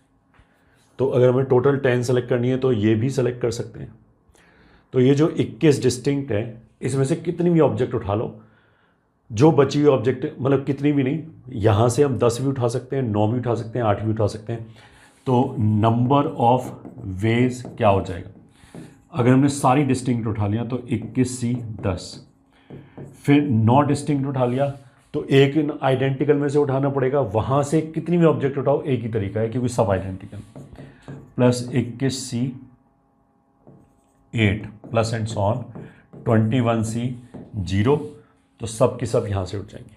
तो अगर हमें टोटल 10 सेलेक्ट करनी है तो ये भी सेलेक्ट कर सकते हैं। तो ये जो 21 डिस्टिंक्ट है इसमें से कितनी भी ऑब्जेक्ट उठा लो, जो बची हुई ऑब्जेक्ट, मतलब कितनी भी नहीं, यहाँ से हम 10 भी उठा सकते हैं, 9 भी उठा सकते हैं, 8 भी उठा सकते हैं। तो नंबर ऑफ वेज क्या हो जाएगा? अगर हमने सारी डिस्टिंक्ट उठा लिया तो 21C 10, फिर 9 डिस्टिंक्ट उठा लिया तो एक आइडेंटिकल में से उठाना पड़ेगा, वहाँ से कितनी भी ऑब्जेक्ट उठाओ एक ही तरीका है क्योंकि सब identical, plus 21C 8 plus and so on 21C 0, तो सब के सब यहाँ से उठ जाएंगे।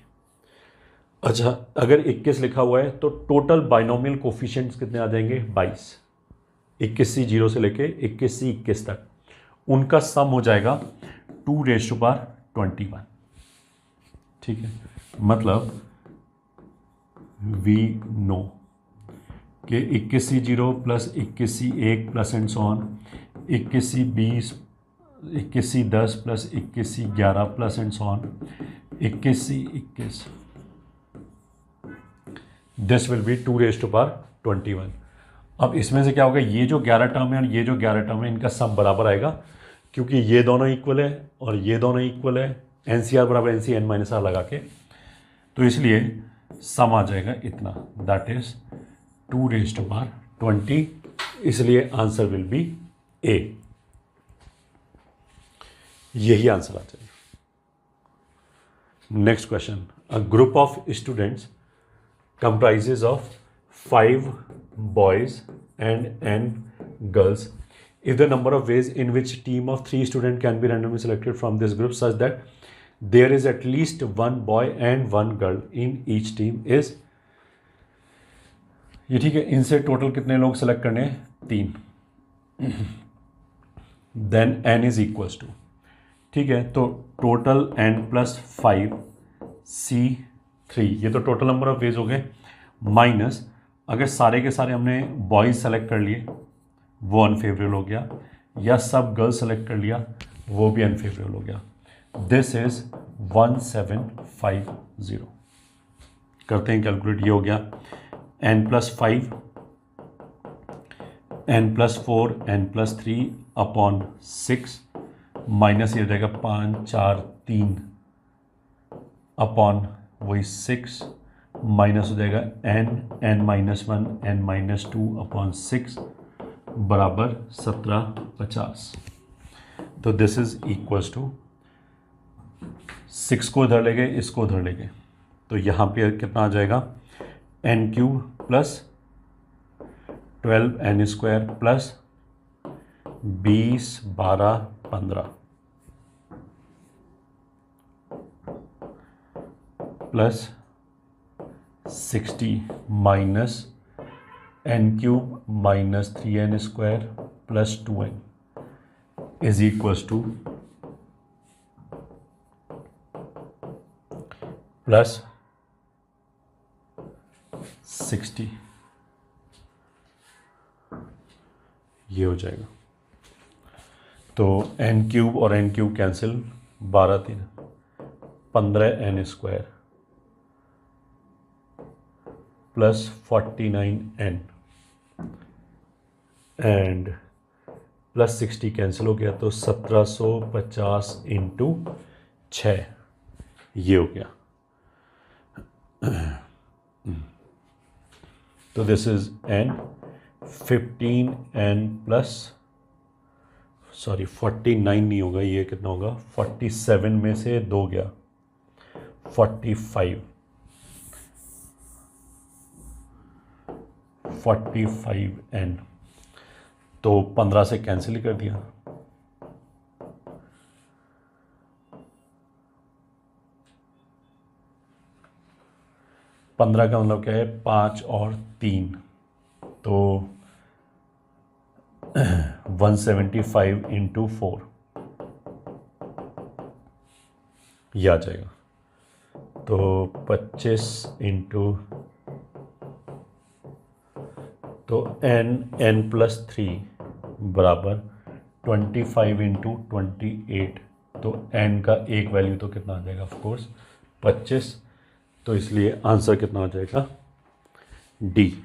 अच्छा, अगर 21 लिखा हुआ है तो टोटल बाइनोमियल कोफिशिएंट्स कितने आ जाएंगे? 22। 21C 0 से लेके 21C 21 तक उनका सम हो जाएगा 2⁻21। ठीक है, मतलब वी नो कि 21C 0 plus 21C 1 plus and so on 21C 20, 21C 10 plus 21C 11 plus and so on 21C 21। This will be 2⁻21। अब इसमें से क्या होगा? ये जो 11 टर्म है और ये जो 11 टर्म है इनका सम बराबर आएगा क्योंकि ये दोनों इक्वल है और ये दोनों इक्वल है, NCR बराबर NC n-r लगा के, तो इसलिए सम आ जाएगा इतना, दैट इज 2⁻20। इसलिए आंसर विल बी ए। यही आंसर आ जाएगा। Next question, a group of students comprises of 5 boys and n girls. If the number of ways in which team of 3 students can be randomly selected from this group such that there is at least one boy and one girl in each team is, ये ठीक है, इनसे total कितने लोग select करने हैं, 3, then n is equals to, ठीक है, तो टोटल n प्लस 5 C3, ये तो टोटल नंबर ऑफ वेज हो गए, माइनस अगर सारे के सारे हमने बॉयज सेलेक्ट कर लिए वो अनफेवरेबल हो गया, या सब गर्ल्स सेलेक्ट कर लिया वो भी अनफेवरेबल हो गया। This is 1750। करते हैं कैलकुलेट, ये हो गया n plus 5, n plus 4, n plus 3 upon 6, minus ये हो जाएगा 5, 4, 3 अपॉन वही 6, माइनस हो जाएगा n minus 1, n minus 2 upon 6 बराबर 1750। तो दिस इज इक्वल्स टू 6 को इधर ले गए, इसको इधर ले गए, तो यहाँ पे कितना आ जाएगा, n cube plus 12n square plus 20, 12, 15 plus 60 minus n cube minus 3n square plus 2n is equals two plus 60, ये हो जाएगा। तो n क्यूब और n cube cancel, 12, 3, 15n square plus 49n and plus 60 cancel हो गया, तो 1750 into 6 ये हो गया। तो this is n, 15n plus 49 नहीं होगा, ये कितना होगा, 47 में से 2 गया 45n, तो 15 से कैंसिल ही कर दिया, पंद्रह का मतलब क्या है, 5 और 3, तो 175 इंटू 4 ये आ जाएगा, तो 25 इंटू, तो n प्लस 3 बराबर 25 इंटू 28, तो n का एक वैल्यू तो कितना आ जाएगा, ऑफ कोर्स 25, तो इसलिए आंसर कितना हो जाएगा, D.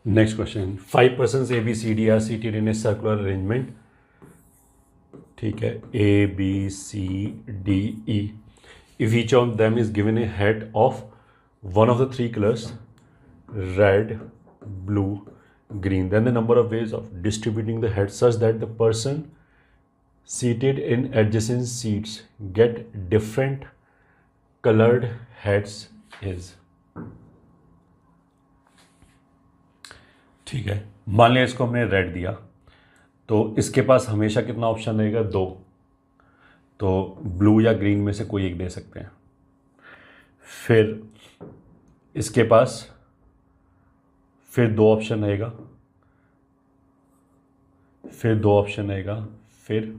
Next question, 5 persons A B C D are seated in a circular arrangement, ठीक है, A B C D E, if each of them is given a hat of one of the 3 colors red, blue, green, then the number of ways of distributing the hat such that the person seated in adjacent seats get different colored hats is, ठीक है, मान लिया इसको हमने red दिया, तो इसके पास हमेशा कितना ऑप्शन रहेगा, 2, तो ब्लू या ग्रीन में से कोई एक दे सकते हैं। फिर इसके पास फिर 2 ऑप्शन रहेगा, फिर 2 ऑप्शन रहेगा, फिर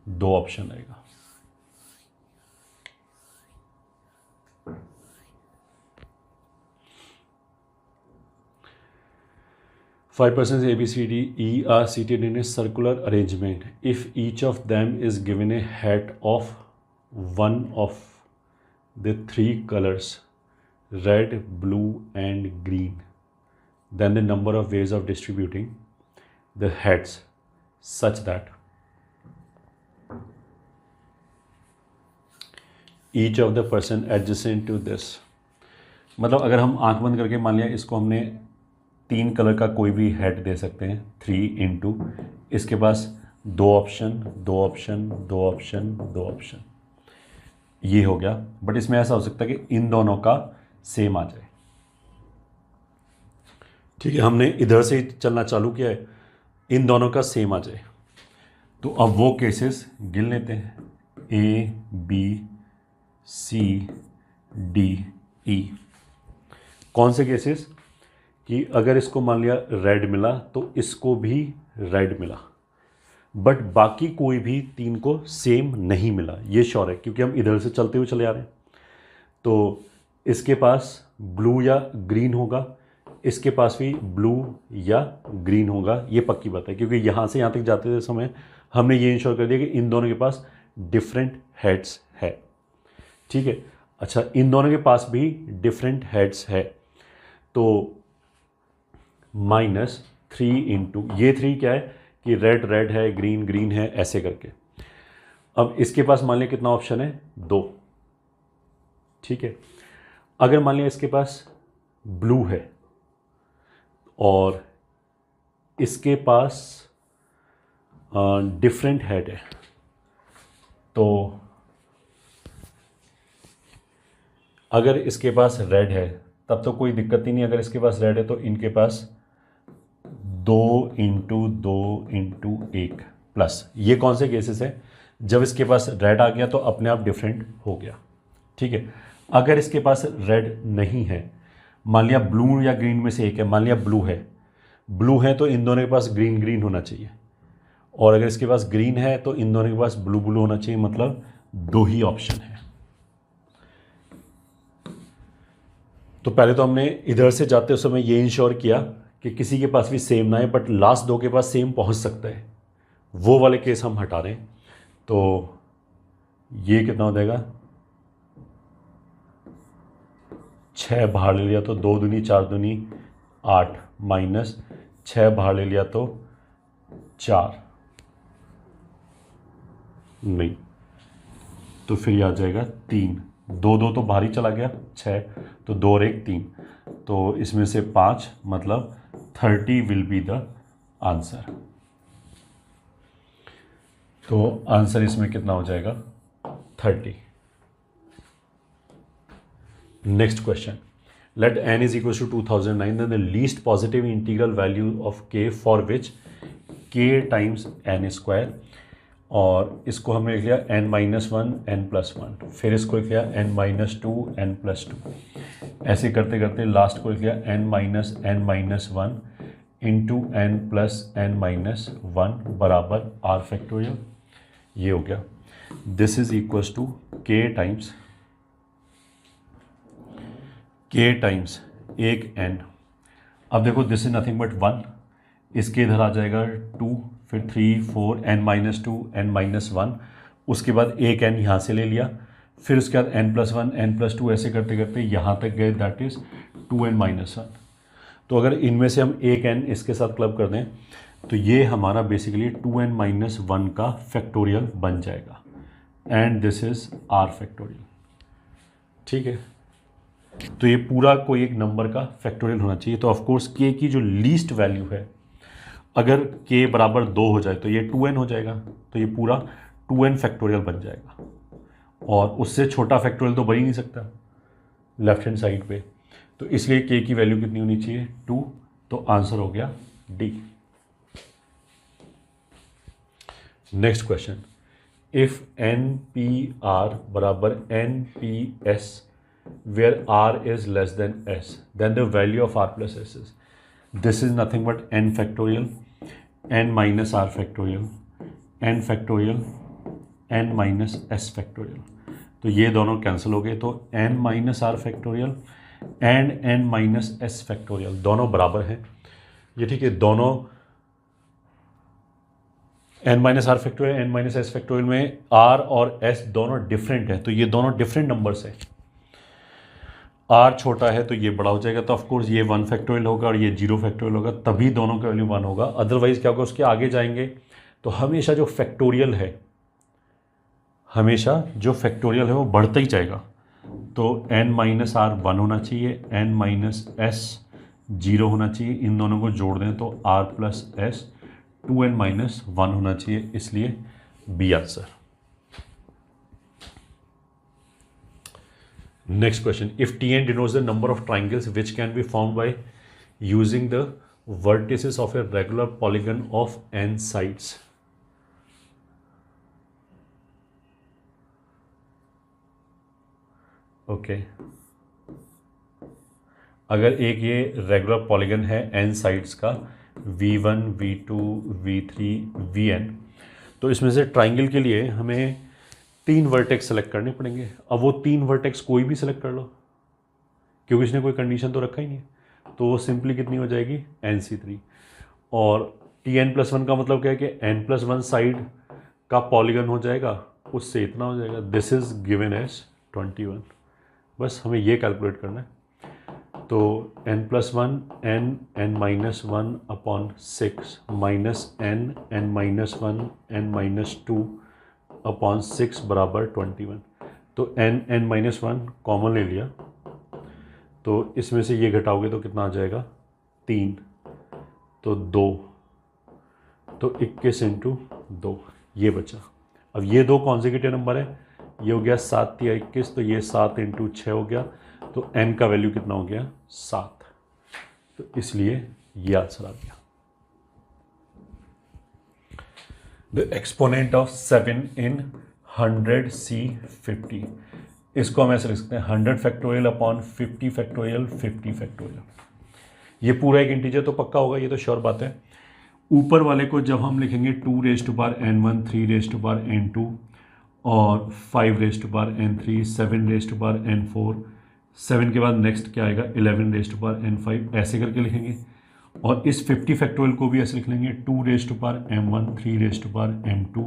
2 ऑप्शन रहेगा। Five persons A, B, C, D, E are seated in a circular arrangement. If each of them is given a hat of one of the 3 colors, red, blue, and green, then the number of ways of distributing the hats such that each of the person adjacent to this, मतलब अगर हम आंख बंद करके मान लिया इसको हमने 3 कलर का कोई भी हेड दे सकते हैं, 3 इंटू, इसके पास 2 ऑप्शन, 2 ऑप्शन, 2 ऑप्शन, 2 ऑप्शन, ये हो गया। बट इसमें ऐसा हो सकता है कि इन दोनों का सेम आ जाए, ठीक है, हमने इधर से चलना चालू किया है, इन दोनों का सेम आ जाए, तो अब वो केसेस गिन लेते हैं, A, B, C D E. कौन से केसेस कि अगर इसको मान लिया रेड मिला तो इसको भी रेड मिला, बट बाकी कोई भी तीन को सेम नहीं मिला, ये श्योर है क्योंकि हम इधर से चलते हुए चले आ रहे हैं। तो इसके पास ब्लू या ग्रीन होगा, इसके पास भी ब्लू या ग्रीन होगा, ये पक्की बात है क्योंकि यहाँ से यहाँ तक जाते समय हमने ये इंश्योर कर दिया कि इन दोनों के पास डिफरेंट हेड्स है। ठीक है, अच्छा इन दोनों के पास भी डिफरेंट हेड्स है, तो -3 इंटू ये 3 क्या है कि रेड रेड है, ग्रीन ग्रीन है, ऐसे करके। अब इसके पास मान लिया कितना ऑप्शन है, 2। ठीक है, अगर मान लिया इसके पास ब्लू है और इसके पास डिफरेंट हेड है, तो अगर इसके पास रेड है तब तो कोई दिक्कत ही नहीं। अगर इसके पास रेड है तो इनके पास 2 इंटू 2 इंटू 1 प्लस, ये कौन से केसेस है, जब इसके पास रेड आ गया तो अपने आप डिफरेंट हो गया। ठीक है, अगर इसके पास रेड नहीं है, मान लिया ब्लू या ग्रीन में से एक है, मान लिया ब्लू है तो इन दोनों के पास ग्रीन ग्रीन होना चाहिए, और अगर इसके पास ग्रीन है तो इन दोनों के पास ब्लू ब्लू होना चाहिए, मतलब 2 ही ऑप्शन है। तो पहले तो हमने इधर से जाते समय ये इंश्योर किया कि किसी के पास भी सेम ना है, बट लास्ट 2 के पास सेम पहुंच सकता है, वो वाले केस हम हटा रहे हैं। तो ये कितना हो जाएगा, 6 बाहर ले लिया तो 2 दूनी 4 दूनी 8 माइनस 6 बाहर ले लिया तो 4 नहीं, तो फिर ये आ जाएगा 3, 2 2 तो बाहर ही चला गया, 6 तो 2 और 1 3, तो इसमें से 5 मतलब 30 विल बी द आंसर। तो आंसर इसमें कितना हो जाएगा, 30। Next question, let n is equals to 2009, then the least positive integral value of k for which k times n square, और इसको हमने लिख लिया n माइनस 1 n प्लस 1, फिर इसको लिख लिया n माइनस 2 n प्लस 2, ऐसे करते करते लास्ट को लिख लिया n minus 1 into n plus n minus 1 बराबर r फैक्टोरियल। ये हो गया, this is equals to k times एक n। अब देखो दिस इज नथिंग बट 1, इसके इधर आ जाएगा 2, फिर 3 4 n माइनस 2 n माइनस 1, उसके बाद एक n यहाँ से ले लिया, फिर उसके बाद n प्लस 1 n प्लस 2, ऐसे करते करते यहाँ तक गए, दैट इज 2n माइनस 1। तो अगर इनमें से हम एक n इसके साथ क्लब कर दें तो ये हमारा बेसिकली 2n माइनस 1 का फैक्टोरियल बन जाएगा, and this is r factorial. ठीक है, तो ये पूरा कोई एक नंबर का फैक्टोरियल होना चाहिए। तो ऑफकोर्स k की जो लीस्ट वैल्यू है, अगर k बराबर 2 हो जाए तो ये 2n हो जाएगा, तो ये पूरा 2n फैक्टोरियल बन जाएगा, और उससे छोटा फैक्टोरियल तो बन ही नहीं सकता लेफ्ट हैंड साइड पे, तो इसलिए k की वैल्यू कितनी होनी चाहिए, 2। तो आंसर हो गया D। Next question, if NPR बराबर NPS where r is less than s, then the value of r plus s is, this is nothing but n factorial n minus r factorial n factorial n minus s factorial। तो ये दोनों cancel हो गए, तो n minus R factorial and n minus S factorial दोनों बराबर हैं। ये ठीक है, दोनों n minus R factorial n minus S factorial में r और s दोनों डिफरेंट है, तो ये दोनों डिफरेंट नंबर्स हैं। r छोटा है तो ये बड़ा हो जाएगा, तो ऑफकोर्स ये 1 फैक्टोरियल होगा और ये 0 फैक्टोरियल होगा, तभी दोनों का वैल्यू 1 होगा। अदरवाइज क्या होगा, उसके आगे जाएंगे तो हमेशा जो फैक्टोरियल है वो बढ़ता ही जाएगा। तो n माइनस आर 1 होना चाहिए, n माइनस एस 0 होना चाहिए, इन दोनों को जोड़ दें तो r plus S 2n minus 1 होना चाहिए, इसलिए B answer. Next question, if Tn denotes the number of triangles which can be formed by using the vertices of a regular polygon of n sides, okay, अगर एक ये regular polygon है n sides का v1 v2 v3 vn, तो इसमें से triangle के लिए हमें 3 वर्टेक्स सेलेक्ट करने पड़ेंगे। अब वो 3 वर्टेक्स कोई भी सेलेक्ट कर लो, क्योंकि इसने कोई कंडीशन तो रखा ही नहीं है, तो वो सिंपली कितनी हो जाएगी nc3। और tn+1 का मतलब क्या है कि n+1 साइड का पॉलीगन हो जाएगा, उससे इतना हो जाएगा। This is given as 21। बस हमें ये कैलकुलेट करना है। तो n+1 n-1 upon 6 minus n-1 n-2 upon 6 बराबर 21। तो n-1 कॉमन ले लिया, तो इसमें से ये घटाओगे तो कितना आ जाएगा 3, तो 2, तो 21 इंटू 2 ये बचा। अब ये दो कॉन्जिक्यूटिव नंबर है, ये हो गया 7 या 21, तो ये 7 इंटू 6 हो गया, तो n का वैल्यू कितना हो गया 7, तो इसलिए ये आंसर आ गया। The exponent of 7 in 100c50, इसको हम ऐसे लिख सकते हैं 100 फैक्टोरियल अपॉन 50 फैक्टोरियल 50 फैक्टोरियल। ये पूरा एक इंटीजर तो पक्का होगा, ये तो श्योर बात है। ऊपर वाले को जब हम लिखेंगे 2n1 3n2 और 5n3 7n4, 7 के बाद नेक्स्ट क्या आएगा 11n5, ऐसे करके लिखेंगे। और इस 50 फैक्टोरियल को भी ऐसे लिख लेंगे 2m1 3m2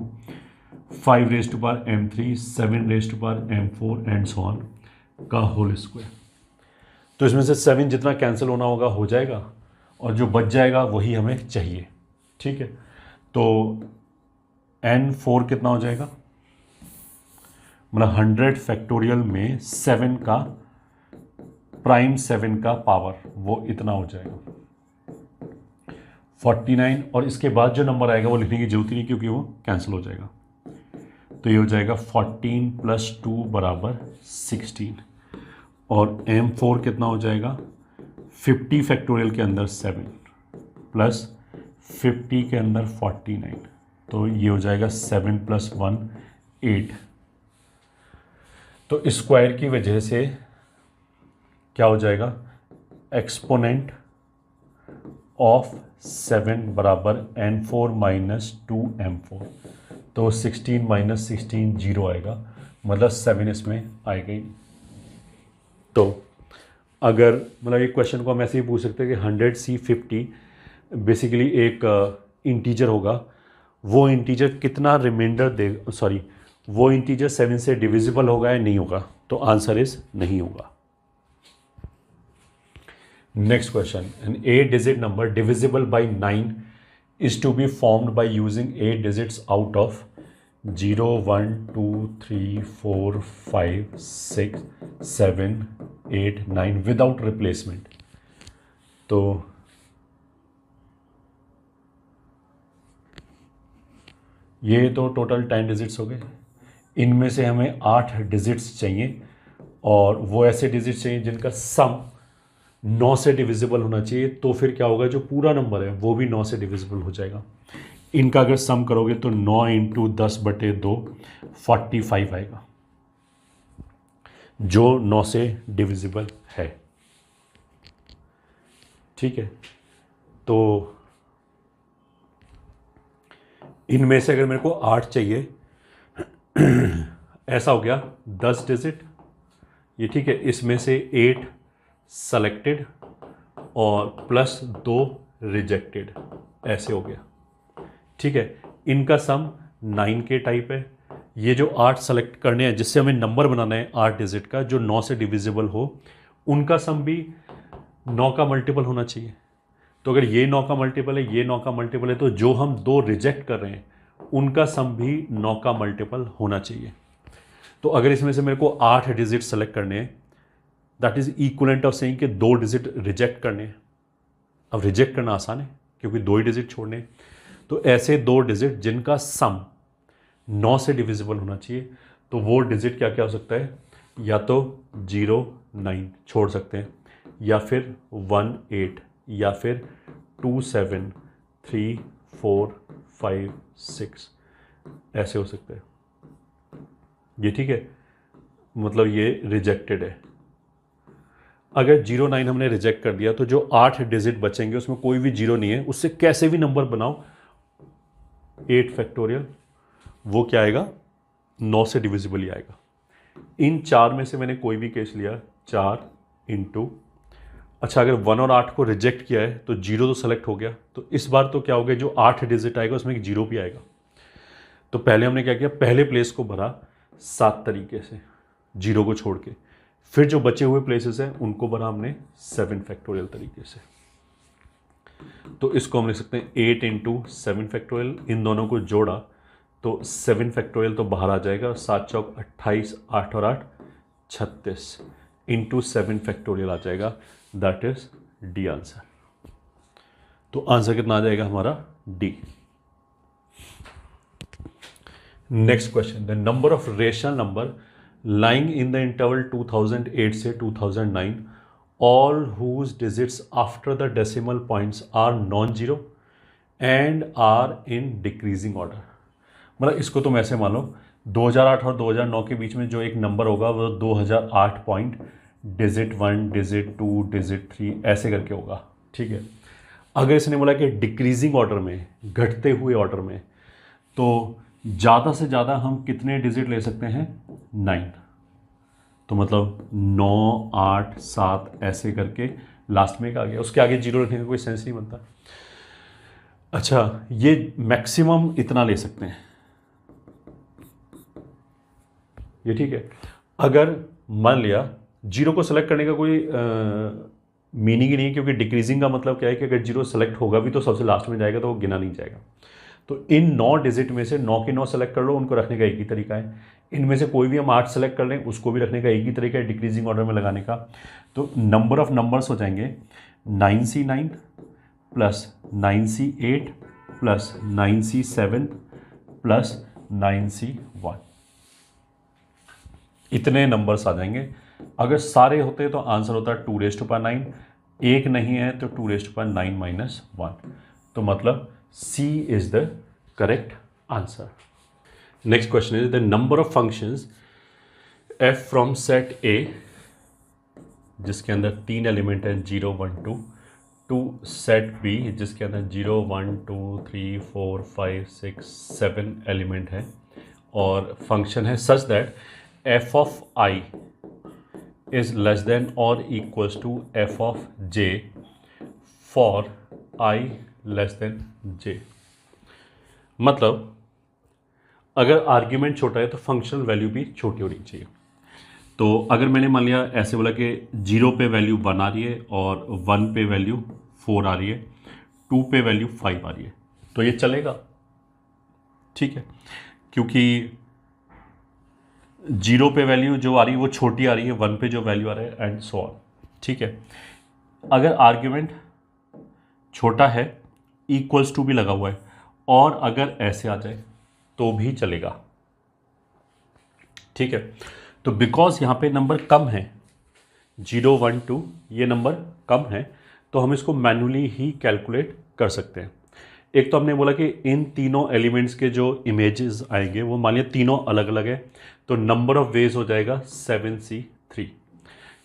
5m3 7m4 and so on का होल स्क्वायर। तो इसमें से 7 जितना कैंसिल होना होगा हो जाएगा, और जो बच जाएगा वही हमें चाहिए। ठीक है, तो n4 कितना हो जाएगा, मतलब 100 फैक्टोरियल में 7 का प्राइम 7 का पावर वो इतना हो जाएगा 49, और इसके बाद जो नंबर आएगा वो लिखने की जरूरत ही नहीं क्योंकि वो कैंसिल हो जाएगा। तो ये हो जाएगा 14 + 2 बराबर 16, और m4 कितना हो जाएगा 50 फैक्टोरियल के अंदर 7 प्लस 50 के अंदर 49, तो ये हो जाएगा 7 + 1 8। तो स्क्वायर की वजह से क्या हो जाएगा, एक्सपोनेंट ऑफ 7 बराबर n4 - 2m4, तो 16 - 16 0 आएगा, मतलब 7 इसमें आएगा ही नहीं। तो अगर मतलब एक क्वेश्चन को हम ऐसे ही पूछ सकते हैं कि 100c50 बेसिकली एक इंटीजर होगा, वो इंटीजर कितना रिमाइंडर दे, सॉरी वो इंटीजर 7 से डिविजिबल होगा या नहीं होगा, तो आंसर इज नहीं होगा। Next question, an 8 digit number divisible by 9 is to be formed by using 8 digits out of 0 1 2 3 4 5 6 7 8 9 without replacement. तो ये तो टोटल 10 डिजिट्स हो गए, इनमें से हमें 8 डिजिट्स चाहिए, और वो ऐसे डिजिट्स चाहिए जिनका सम 9 से डिविजिबल होना चाहिए। तो फिर क्या होगा, जो पूरा नंबर है वो भी 9 से डिविजिबल हो जाएगा। इनका अगर सम करोगे तो 9 × 10/2 45 आएगा, जो 9 से डिविजिबल है। ठीक है, तो इनमें से अगर मेरे को 8 चाहिए, ऐसा हो गया 10 डिजिट, ये ठीक है, इसमें से 8 सेलेक्टेड और प्लस 2 रिजेक्टेड, ऐसे हो गया। ठीक है, इनका सम 9 के टाइप है। ये जो 8 सेलेक्ट करने हैं जिससे हमें नंबर बनाना है 8 डिजिट का जो 9 से डिविजिबल हो, उनका सम भी 9 का मल्टीपल होना चाहिए। तो अगर ये 9 का मल्टीपल है, ये 9 का मल्टीपल है, तो जो हम 2 रिजेक्ट कर रहे हैं उनका सम भी 9 का मल्टीपल होना चाहिए। तो अगर इसमें से मेरे को 8 डिजिट सेलेक्ट करने हैं, that is equivalent of saying कि 2 डिजिट रिजेक्ट करने हैं। अब रिजेक्ट करना आसान है क्योंकि 2 ही डिजिट छोड़ने हैं। तो ऐसे 2 डिजिट जिनका सम 9 से डिविजिबल होना चाहिए, तो वो डिजिट क्या क्या हो सकता है, या तो 0 9 छोड़ सकते हैं, या फिर 1 8, या फिर 2 7 3 4 5 6, ऐसे हो सकते हैं। ये ठीक है, मतलब ये रिजेक्टेड है। अगर 09 हमने रिजेक्ट कर दिया तो जो 8 डिजिट बचेंगे उसमें कोई भी 0 नहीं है, उससे कैसे भी नंबर बनाओ 8 फैक्टोरियल वो क्या आएगा 9 से डिविजिबल ही आएगा। इन 4 में से मैंने कोई भी केस लिया 4 इंटू, अच्छा अगर 1 और 8 को रिजेक्ट किया है तो 0 तो सेलेक्ट हो गया, तो इस बार तो क्या हो गया जो 8 डिजिट आएगा उसमें एक 0 भी आएगा। तो पहले हमने क्या किया, पहले प्लेस को भरा 7 तरीके से 0 को छोड़ के, फिर जो बचे हुए प्लेसेस हैं उनको भरा हमने 7 फैक्टोरियल तरीके से। तो इसको हम लिख सकते हैं 8 इंटू 7 फैक्टोरियल, इन दोनों को जोड़ा तो 7 फैक्टोरियल तो बाहर आ जाएगा, 7 चौक 28, 8 और 8 36 इंटू 7 फैक्टोरियल आ जाएगा, दैट इज डी आंसर। तो आंसर कितना आ जाएगा हमारा D. Next question, the number of rational number lying in the interval 2008 से 2009 all whose digits after the decimal points are non-zero and are in decreasing order। मतलब इसको तुम ऐसे मान लो 2008 और 2009 के बीच में जो एक नंबर होगा वो 2008 पॉइंट डिजिट 1 डिजिट 2 डिजिट 3 ऐसे करके होगा, ठीक है। अगर इसने बोला कि डिक्रीजिंग ऑर्डर में, घटते हुए ऑर्डर में, तो ज़्यादा से ज़्यादा हम कितने डिजिट ले सकते हैं 9, तो मतलब 9 8 7 ऐसे करके लास्ट में एक आ गया, उसके आगे 0 रखने का कोई सेंस नहीं बनता। अच्छा ये मैक्सिमम इतना ले सकते हैं ये, ठीक है। अगर मान लिया 0 को सेलेक्ट करने का कोई मीनिंग ही नहीं है, क्योंकि डिक्रीजिंग का मतलब क्या है कि अगर 0 सेलेक्ट होगा भी तो सबसे लास्ट में जाएगा तो वो गिना नहीं जाएगा। तो इन 9 डिजिट में से 9 के 9 सेलेक्ट कर लो, उनको रखने का एक ही तरीका है। इनमें से कोई भी हम 8 सेलेक्ट कर लें उसको भी रखने का एक ही तरीका है डिक्रीजिंग ऑर्डर में लगाने का। तो नंबर ऑफ नंबर्स हो जाएंगे 9C9 plus 9C8 plus 9C7 plus 9C1, इतने नंबर्स आ जाएंगे। अगर सारे होते तो आंसर होता 2⁹9, एक नहीं है तो 2⁹9 - 1, तो मतलब C is the correct answer. Next question is the number of functions f from set A जिसके अंदर 3 एलिमेंट हैं 0 1 2 टू सेट B जिसके अंदर 0 1 2 3 4 5 6 7 एलिमेंट हैं, और फंक्शन है such that f of I is less than और equals to f of j for I less than j। मतलब अगर आर्ग्यूमेंट छोटा है तो फंक्शनल वैल्यू भी छोटी होनी चाहिए। तो अगर मैंने मान लिया ऐसे बोला कि 0 पे वैल्यू 1 आ रही है और 1 पे वैल्यू 4 आ रही है, 2 पे वैल्यू 5 आ रही है, तो ये चलेगा, ठीक है, क्योंकि 0 पे वैल्यू जो आ रही है वो छोटी आ रही है, 1 पे जो वैल्यू आ रहा है एंड सो ऑन, ठीक है। अगर आर्ग्यूमेंट छोटा है इक्वल्स टू भी लगा हुआ है और अगर ऐसे आ जाए तो भी चलेगा, ठीक है। तो बिकॉज यहाँ पे नंबर कम है 0 1 2, ये नंबर कम है, तो हम इसको मैन्युअली ही कैलकुलेट कर सकते हैं। एक तो हमने बोला कि इन तीनों एलिमेंट्स के जो इमेजेस आएंगे वो मान लिया तीनों अलग अलग है, तो नंबर ऑफ वेज हो जाएगा 7C3,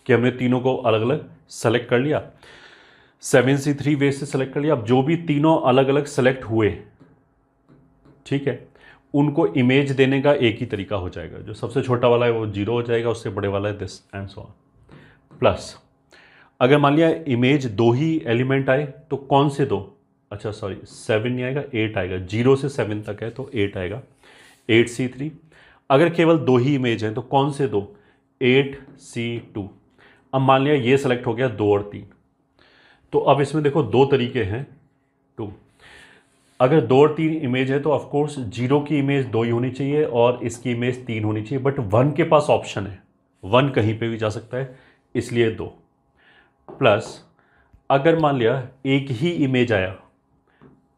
कि हमने तीनों को अलग अलग सेलेक्ट कर लिया, 7C3 वेज से सेलेक्ट कर लिया। अब जो भी तीनों अलग अलग सेलेक्ट हुए, ठीक है, उनको इमेज देने का एक ही तरीका हो जाएगा, जो सबसे छोटा वाला है वो 0 हो जाएगा, उससे बड़े वाला है this and so on. Plus अगर मान लिया इमेज 2 ही एलिमेंट आए तो कौन से 2, अच्छा सॉरी 7 नहीं आएगा 8 आएगा, 0 से 7 तक है तो 8 आएगा, 8C3। अगर केवल 2 ही इमेज हैं तो कौन से 2, 8C2। अब मान लिया ये सेलेक्ट हो गया 2 और 3, तो अब इसमें देखो 2 तरीके हैं 2, अगर 2 और 3 इमेज है तो ऑफकोर्स 0 की इमेज 2 ही होनी चाहिए और इसकी इमेज 3 होनी चाहिए, बट 1 के पास ऑप्शन है, 1 कहीं पे भी जा सकता है, इसलिए 2। प्लस अगर मान लिया एक ही इमेज आया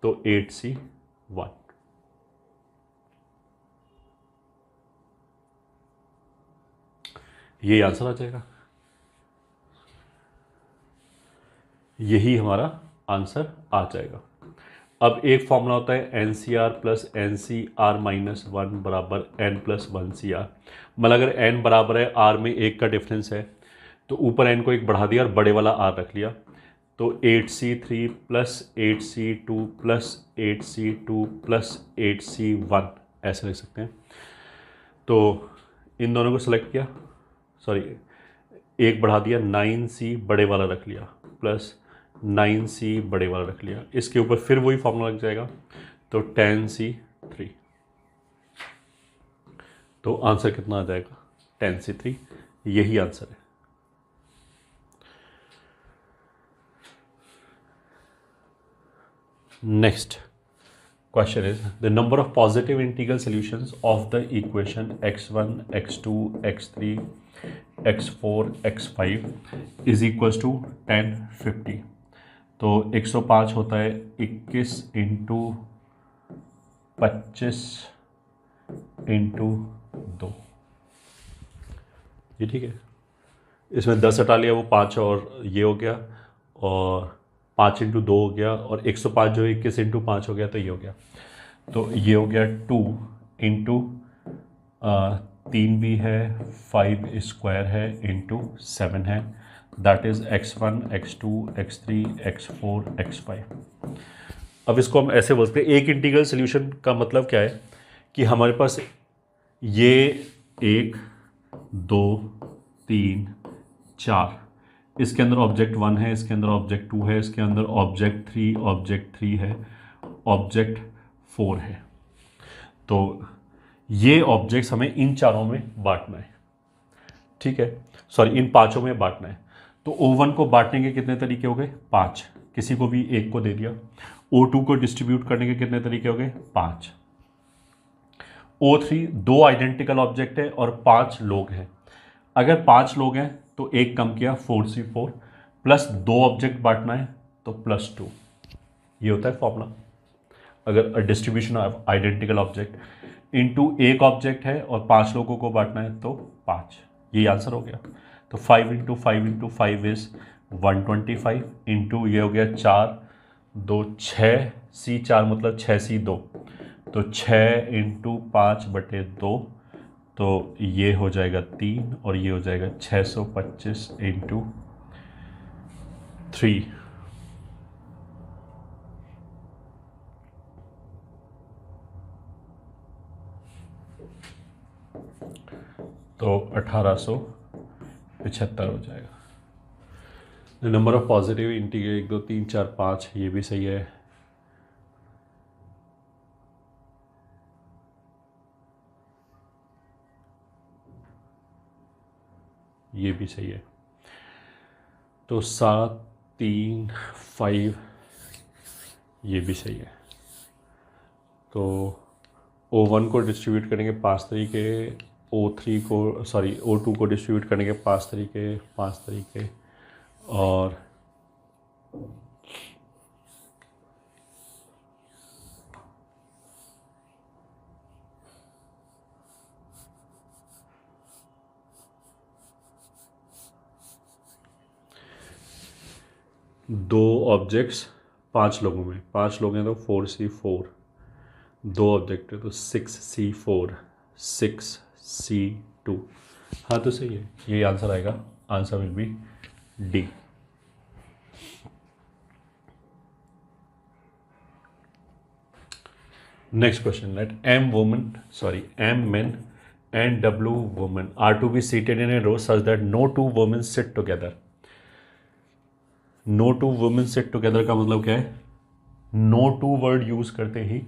तो 8C1। ये आंसर आ जाएगा, यही हमारा आंसर आ जाएगा। अब एक फॉर्मूला होता है n C r plus n C r minus one बराबर n plus one C r. मतलब अगर एन बराबर है आर में एक का डिफरेंस है तो ऊपर एन को एक बढ़ा दिया और बड़े वाला आर रख लिया, तो 8C3 plus 8C2 plus 8C2 plus 8C1 ऐसे लिख सकते हैं। तो इन दोनों को सेलेक्ट किया, सॉरी एक बढ़ा दिया, 9C बड़े वाला रख लिया प्लस 9C बड़े वाला रख लिया, इसके ऊपर फिर वही फॉर्मूला लग जाएगा, तो 10C3। तो आंसर कितना आ जाएगा? 10C3, यही आंसर है। Next question is the number of positive integral solutions of the equation x1 x2 x3 x4 x5 is equals to 10 50। तो 105 होता है 21 इंटू 25 इंटू 2, ये ठीक है। इसमें 10 हटा लिया, वो 5 और ये हो गया, और 5 इंटू 2 हो गया, और 105 जो है 21 इंटू 5 हो गया, तो ये हो गया। तो ये हो गया 2 इंटू 3 भी है, 5 स्क्वायर है, इंटू 7 है, that is x1 x2 x3 x4 x5। अब इसको हम ऐसे बोलते हैं, एक इंटीग्रल सॉल्यूशन का मतलब क्या है कि हमारे पास ये 1 2 3 4, इसके अंदर ऑब्जेक्ट 1 है, इसके अंदर ऑब्जेक्ट 2 है, इसके अंदर ऑब्जेक्ट 3 है, ऑब्जेक्ट 4 है। तो ये ऑब्जेक्ट्स हमें इन चारों में बांटना है, ठीक है, सॉरी इन पांचों में बांटना है। तो O1 को बांटने के कितने तरीके हो गए? 5, किसी को भी एक को दे दिया। O2 को डिस्ट्रीब्यूट करने के कितने तरीके हो गए? 5। O3 2 आइडेंटिकल ऑब्जेक्ट है और 5 लोग हैं। अगर 5 लोग हैं तो एक कम किया, 4C4 प्लस 2 ऑब्जेक्ट बांटना है तो +2, ये होता है फॉर्मूला। अगर distribution of identical object into एक ऑब्जेक्ट है और 5 लोगों को बांटना है तो 5, ये आंसर हो गया। तो 5 इंटू 5 इज 125 इंटू ये हो गया 4 2 6 C4 मतलब 6C2, तो 6 इंटू 5/2, तो ये हो जाएगा 3 और ये हो जाएगा 625 इंटू 3। तो 1875 हो जाएगा। नंबर ऑफ पॉजिटिव इंटीग्रल 1 2 3 4 5, ये भी सही है। ये भी सही है। तो 7 3 5, ये भी सही है। तो O1 को डिस्ट्रीब्यूट करेंगे 5 तरीके, O3 को सॉरी O2 को डिस्ट्रीब्यूट करने के 5 तरीके, और दो ऑब्जेक्ट्स 5 लोगों में, 5 लोग हैं तो 4C4, 2 ऑब्जेक्ट है तो 6C4 6C2। हाँ तो सही है, ये आंसर आएगा। Answer will be D. Next question, let M men and W women are to be seated in a row such that no two women sit together। no two women sit together का मतलब क्या है? no two word use करते ही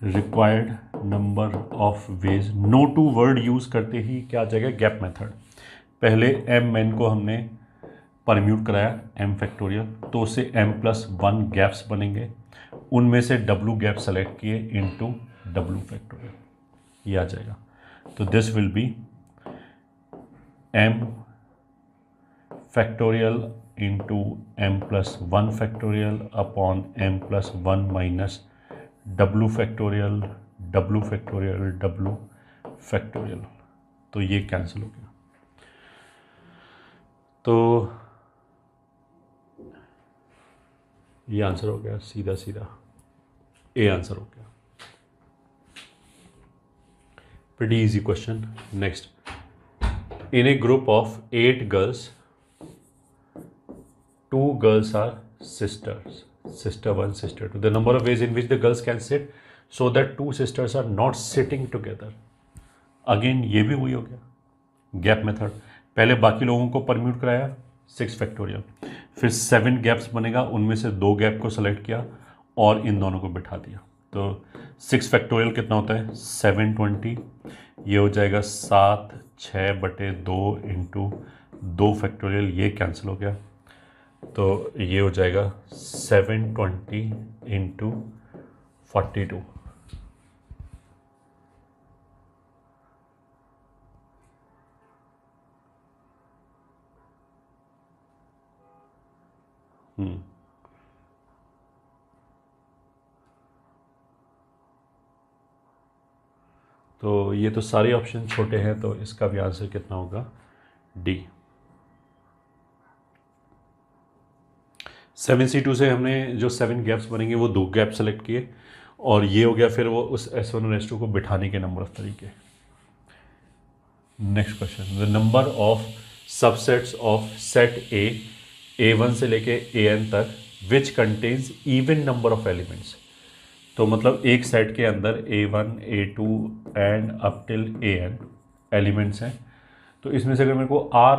required number of ways, no two word use करते ही क्या आ जाएगा? Gap method. पहले M men को हमने परम्यूट कराया M फैक्टोरियल, तो उससे M+1 गैप्स बनेंगे, उनमें से W गैप सेलेक्ट किए इनटू W फैक्टोरियल, ये आ जाएगा। तो this will be M factorial into M+1 factorial upon M+1 minus W factorial W factorial. तो ये कैंसिल हो गया। तो ये आंसर हो गया सीधा सीधा। ए आंसर हो गया। Pretty easy question. Next, in A group of 8 girls 2 girls are sisters, sister 1 sister 2, the number of ways in which the girls can sit so that 2 sisters are not sitting together। Again ये भी वही हो गया gap method. पहले बाकी लोगों को permute कराया 6 फैक्टोरियल, फिर 7 गैप्स बनेगा, उनमें से 2 गैप को सेलेक्ट किया और इन दोनों को बिठा दिया। तो 6 फैक्टोरियल कितना होता है 720, ये हो जाएगा 7 6/2 इंटू 2 फैक्टोरियल, ये कैंसिल हो गया, तो ये हो जाएगा 720 इंटू 42। तो ये तो सारे ऑप्शन छोटे हैं, तो इसका भी आंसर कितना होगा डी। 7C2 से हमने जो 7 गैप्स बनेंगे वो 2 गैप सेलेक्ट किए और ये हो गया फिर वो उस S1 और S2 को बिठाने के नंबर ऑफ तरीके। Next question, the number of subsets of set A1 से लेके AN तक which contains even number of elements. तो मतलब एक सेट के अंदर A1 A2 and up till AN elements हैं, तो इसमें से अगर मेरे को R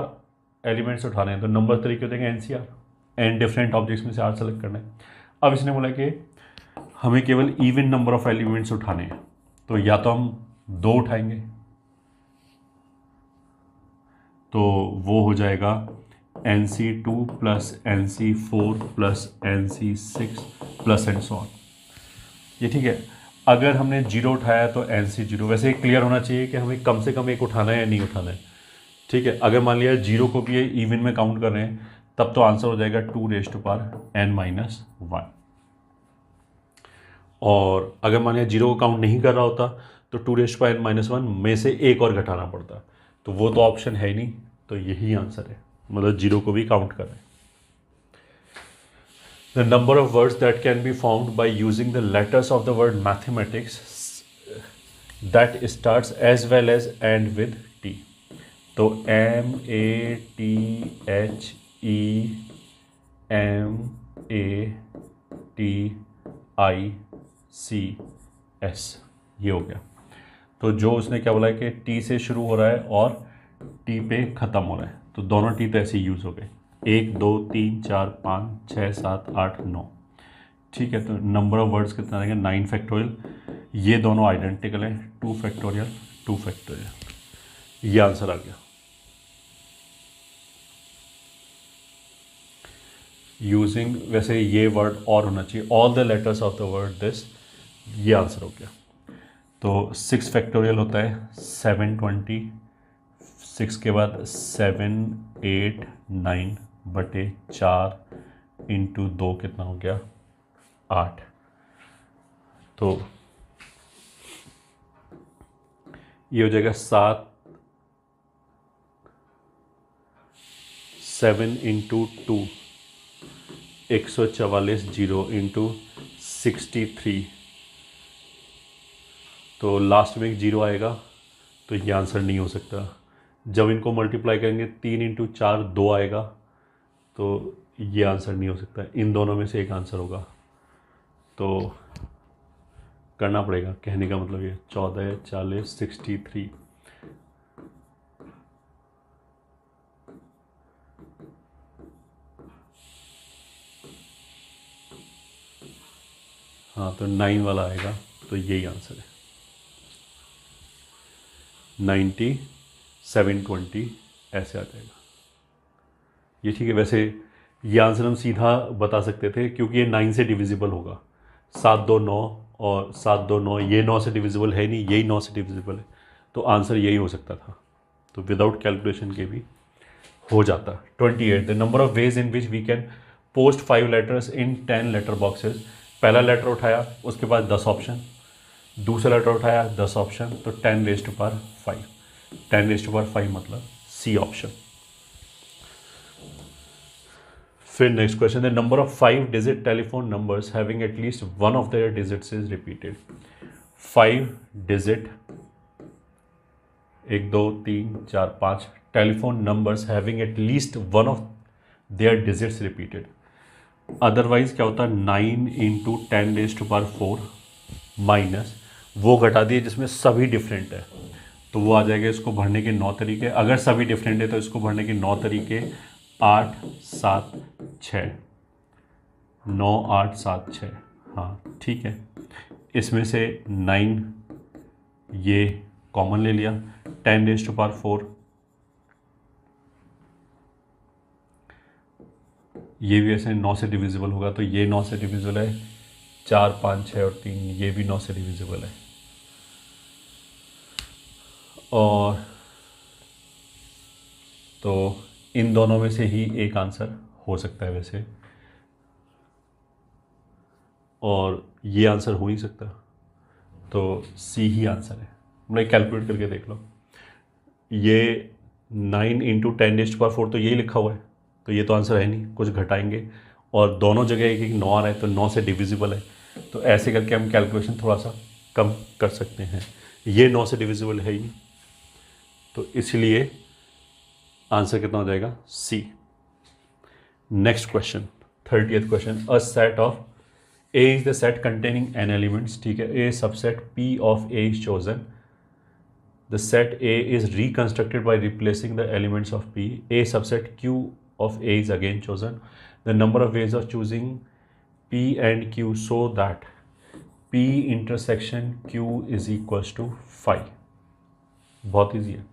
एलिमेंट्स उठाने हैं तो नंबर तरीके होते हैं NCR, एंड डिफरेंट ऑब्जेक्ट्स में से R सेलेक्ट करना है। अब इसने बोला कि हमें केवल इवन नंबर ऑफ एलिमेंट्स उठाने हैं, तो या तो हम 2 उठाएंगे तो वो हो जाएगा NC2 plus NC4 plus NC6 plus and so on, ये ठीक है। अगर हमने 0 उठाया तो NC0, वैसे क्लियर होना चाहिए कि हमें कम से कम एक उठाना है या नहीं उठाना है, ठीक है। अगर मान लिया 0 को भी इवन में काउंट कर रहे हैं तब तो आंसर हो जाएगा 2n-1। और अगर मान लिया 0 को काउंट नहीं कर रहा होता तो 2n-1 में से एक और घटाना पड़ता, तो वो तो ऑप्शन है ही नहीं, तो यही आंसर है, मतलब 0 को भी काउंट कर रहे हैं। The number of words that can be found by using the letters of the word mathematics that starts as well as end with T। तो MATHEMATICS ये हो गया। तो जो उसने क्या बोला है कि T से शुरू हो रहा है और T पे ख़त्म हो रहा है, तो दोनों T तो ऐसे यूज़ हो गए, 1 2 3 4 5 6 7 8 9, ठीक है। तो नंबर ऑफ वर्ड्स कितना रहेंगे 9 फैक्टोरियल, ये दोनों आइडेंटिकल हैं, 2 फैक्टोरियल 2 फैक्टोरियल, ये आंसर आ गया। यूजिंग, वैसे ये वर्ड और होना चाहिए, all the letters of the word this, ये आंसर हो गया। तो 6 फैक्टोरियल होता है 720, 6 के बाद 7 8 9/4 इंटू 2 कितना हो गया 8। तो ये हो जाएगा 7 इंटू 2 144 0 इंटू 63, तो लास्ट में एक 0 आएगा, तो ये आंसर नहीं हो सकता। जब इनको मल्टीप्लाई करेंगे 3 इंटू 4 2 आएगा, तो ये आंसर नहीं हो सकता, इन दोनों में से एक आंसर होगा। तो करना पड़ेगा, कहने का मतलब ये 14 40 63। हाँ, तो 9 वाला आएगा, तो यही आंसर है 90 720 ऐसे आ जाएगा, ये ठीक है। वैसे ये आंसर हम सीधा बता सकते थे क्योंकि ये 9 से डिविजिबल होगा, 7 2 9 और 7 2 9, ये 9 से डिविजिबल है नहीं, यही 9 से डिविजिबल है, तो आंसर यही हो सकता था। तो विदाउट कैलकुलेशन के भी हो जाता। 28, the number of ways in which we can post 5 letters in 10 letter boxes. पहला लेटर उठाया, उसके बाद 10 ऑप्शन, दूसरा लेटर उठाया 10 ऑप्शन, तो 10⁵5, 10⁵5 मतलब सी ऑप्शन। फिर next question, the number of 5 digit telephone numbers having at least one of their digits is repeated. 5 digit 1 2 3 4 5 telephone numbers having at least one of their digits repeated. Otherwise क्या होता है, 9 into 10⁴ minus वो घटा दिए जिसमें सभी different है, तो वो आ जाएगा। इसको भरने के 9 तरीके, अगर सभी डिफरेंट है तो इसको भरने के 9 तरीके 8 7 6 9 8 7 6। हाँ ठीक है, इसमें से 9 ये कॉमन ले लिया, 10⁴ ये भी ऐसे 9 से डिविजिबल होगा, तो ये 9 से डिविजिबल है, 4 5 6 और 3 ये भी 9 से डिविजिबल है। और तो इन दोनों में से ही एक आंसर हो सकता है वैसे, और ये आंसर हो नहीं सकता, तो सी ही आंसर है। मतलब कैलकुलेट करके देख लो, ये 9 इंटू 10⁴ तो यही लिखा हुआ है, तो ये तो आंसर है नहीं, कुछ घटाएंगे, और दोनों जगह एक एक 9 आ रहा है, तो 9 से डिविजिबल है, तो ऐसे करके हम कैलकुलेशन थोड़ा सा कम कर सकते हैं। ये 9 से डिविजिबल है ही, तो इसलिए आंसर कितना हो जाएगा, C. Next question, 30th question, a set of A is the set containing n elements. ठीक है, a subset P of A is chosen, the set A is reconstructed by replacing the elements of P, a subset Q of A is again chosen, the number of ways of choosing P and Q so that P intersection Q is equals to 5। बहुत easy है,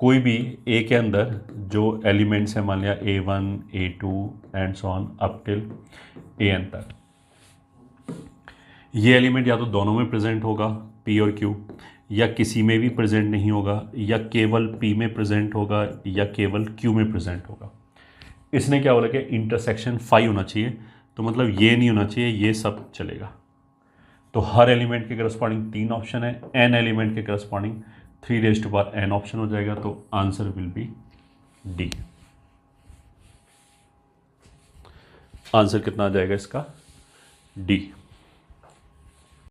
कोई भी A के अंदर जो elements हैं, मान लिया A1 A2 and so on up till AN तक, ये एलिमेंट या तो दोनों में प्रेजेंट होगा P और Q, या किसी में भी प्रेजेंट नहीं होगा, या केवल P में प्रेजेंट होगा, या केवल Q में प्रेजेंट होगा। इसने क्या बोला कि इंटरसेक्शन 5 होना चाहिए, तो मतलब ये नहीं होना चाहिए, ये सब चलेगा। तो हर एलिमेंट के करस्पॉन्डिंग 3 ऑप्शन है, n एलिमेंट के करस्पॉन्डिंग 3n ऑप्शन हो जाएगा, तो answer will be D. Answer कितना आ जाएगा इसका, डी।